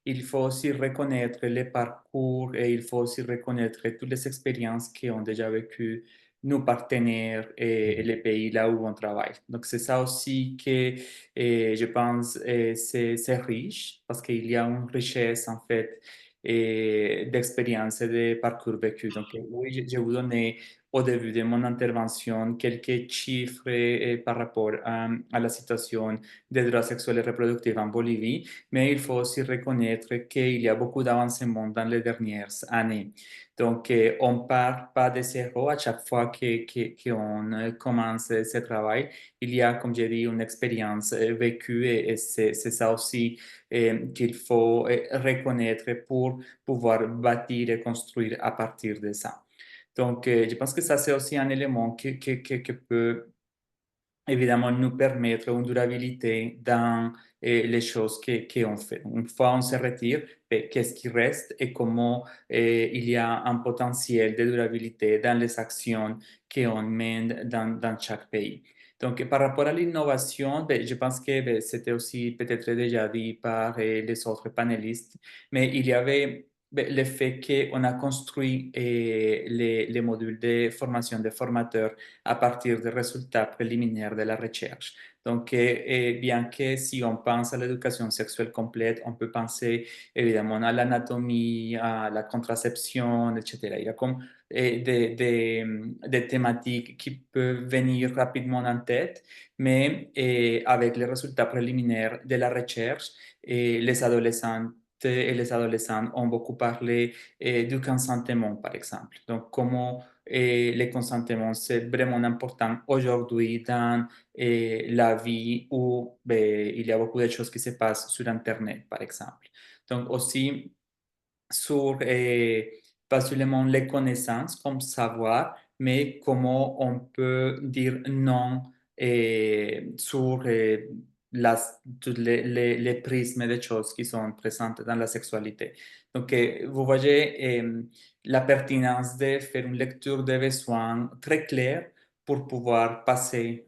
S5: il faut aussi reconnaître les parcours et il faut aussi reconnaître toutes les expériences qu'ont déjà vécues nos partenaires et les pays là où on travaille. Donc, c'est ça aussi que je pense c'est riche parce qu'il y a une richesse en fait d'expériences et de parcours vécus. Donc, oui, je vous donnais au début de mon intervention quelques chiffres par rapport à la situation des droits sexuels et reproductifs en Bolivie, mais il faut aussi reconnaître qu'il y a beaucoup d'avancements dans les dernières années. Donc, on ne part pas de zéro à chaque fois qu'on commence ce travail. Il y a, comme j'ai dit, une expérience vécue et c'est ça aussi qu'il faut reconnaître pour pouvoir bâtir et construire à partir de ça. Donc, je pense que ça, c'est aussi un élément qui peut évidemment nous permettre une durabilité dans les choses qu'on fait. Une fois on se retire, qu'est-ce qui reste et comment il y a un potentiel de durabilité dans les actions qu'on mène dans chaque pays. Donc, par rapport à l'innovation, je pense que c'était aussi peut-être déjà dit par les autres panélistes, mais il y avait le fait qu'on a construit les modules de formation des formateurs à partir des résultats préliminaires de la recherche. Donc, bien que si on pense à l'éducation sexuelle complète, on peut penser évidemment à l'anatomie, à la contraception, etc. Il y a comme des thématiques qui peuvent venir rapidement en tête, mais avec les résultats préliminaires de la recherche, les adolescents et les adolescents ont beaucoup parlé du consentement, par exemple. Donc, comment le consentement, c'est vraiment important aujourd'hui dans la vie où il y a beaucoup de choses qui se passent sur Internet, par exemple. Donc, aussi sur pas seulement les connaissances comme savoir, mais comment on peut dire non sur tous les prismes des choses qui sont présentes dans la sexualité. Donc, vous voyez la pertinence de faire une lecture des besoins très claire pour pouvoir passer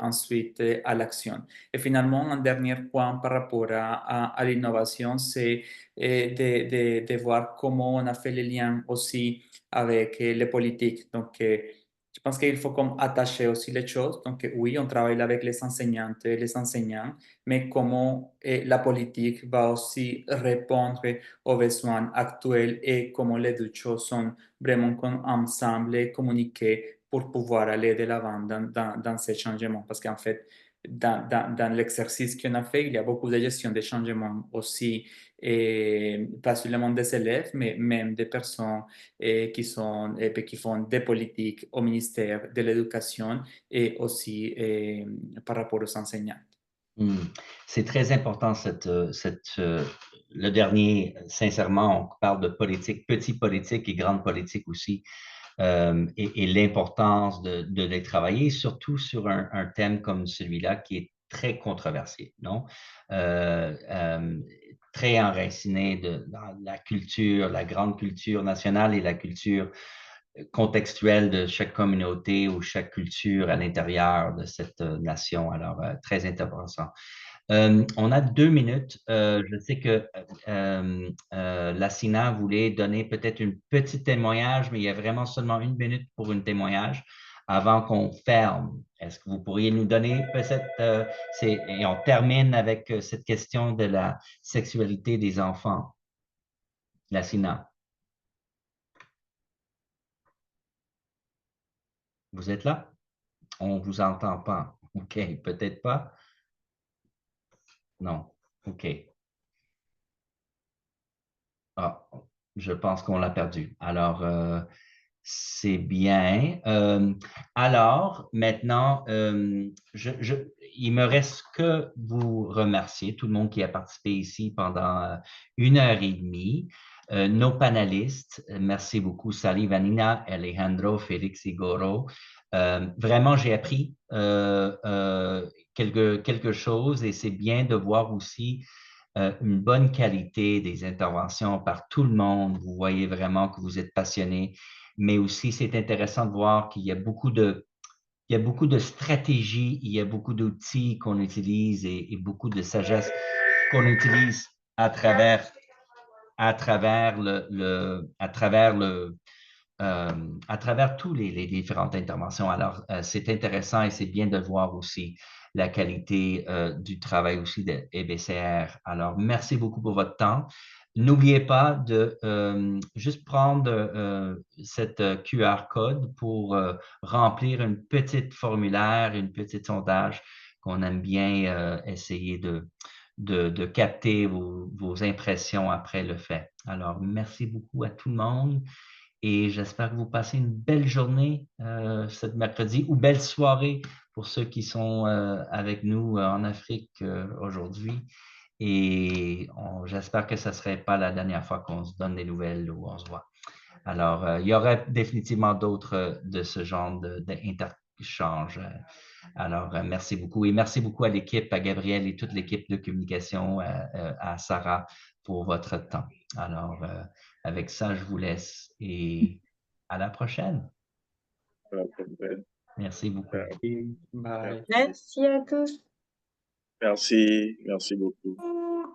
S5: ensuite à l'action. Et finalement, un dernier point par rapport à l'innovation, c'est de voir comment on a fait le lien aussi avec les politiques. Donc, je pense qu'il faut comme attacher aussi les choses. Donc, oui, on travaille avec les enseignantes et les enseignants, mais comment la politique va aussi répondre aux besoins actuels et comment les deux choses sont vraiment ensemble et communiquées pour pouvoir aller de l'avant dans ces changements. Parce qu'en fait, dans l'exercice qu'on a fait, il y a beaucoup de gestion des changements aussi, et pas seulement des élèves, mais même des personnes qui font des politiques au ministère de l'Éducation et aussi par rapport aux enseignants.
S1: C'est très important, le dernier, sincèrement, on parle de politique, petite politique et grande politique aussi, et l'importance de les travailler, surtout sur un thème comme celui-là qui est très controversé, non? Très enraciné dans la culture, la grande culture nationale et la culture contextuelle de chaque communauté ou chaque culture à l'intérieur de cette nation. Alors, très intéressant. On a 2 minutes. Je sais que Lassina voulait donner peut-être une petite témoignage, mais il y a vraiment seulement 1 minute pour un témoignage avant qu'on ferme. Est-ce que vous pourriez nous donner peut-être, et on termine avec cette question de la sexualité des enfants. Lassina, vous êtes là? On ne vous entend pas. OK, peut-être pas. Non. OK. Ah, je pense qu'on l'a perdu. Alors, c'est bien. Alors, maintenant, il me reste que vous remercier, tout le monde qui a participé ici pendant 1 heure et demie. Nos panélistes, merci beaucoup, Sally, Vanina, Alejandro, Félix et Goro. Vraiment, j'ai appris quelque chose et c'est bien de voir aussi une bonne qualité des interventions par tout le monde. Vous voyez vraiment que vous êtes passionnés, mais aussi c'est intéressant de voir qu'il y a beaucoup de stratégies, il y a beaucoup d'outils qu'on utilise et beaucoup de sagesse qu'on utilise à travers à travers tous les différentes interventions. Alors, c'est intéressant et c'est bien de voir aussi la qualité du travail aussi de EBCR. Alors, merci beaucoup pour votre temps. N'oubliez pas de juste prendre cette QR code pour remplir une petite formulaire, une petite sondage qu'on aime bien essayer de capter vos impressions après le fait. Alors, merci beaucoup à tout le monde. Et j'espère que vous passez une belle journée ce mercredi ou belle soirée pour ceux qui sont avec nous en Afrique aujourd'hui. Et j'espère que ce ne serait pas la dernière fois qu'on se donne des nouvelles ou on se voit. Alors, il y aurait définitivement d'autres de ce genre d'interchange. Alors, merci beaucoup. Et merci beaucoup à l'équipe, à Gabriel et toute l'équipe de communication, à Sarah pour votre temps. Alors, avec ça, je vous laisse et à la prochaine. Merci beaucoup.
S5: Bye.
S4: Merci à tous.
S7: Merci, merci beaucoup.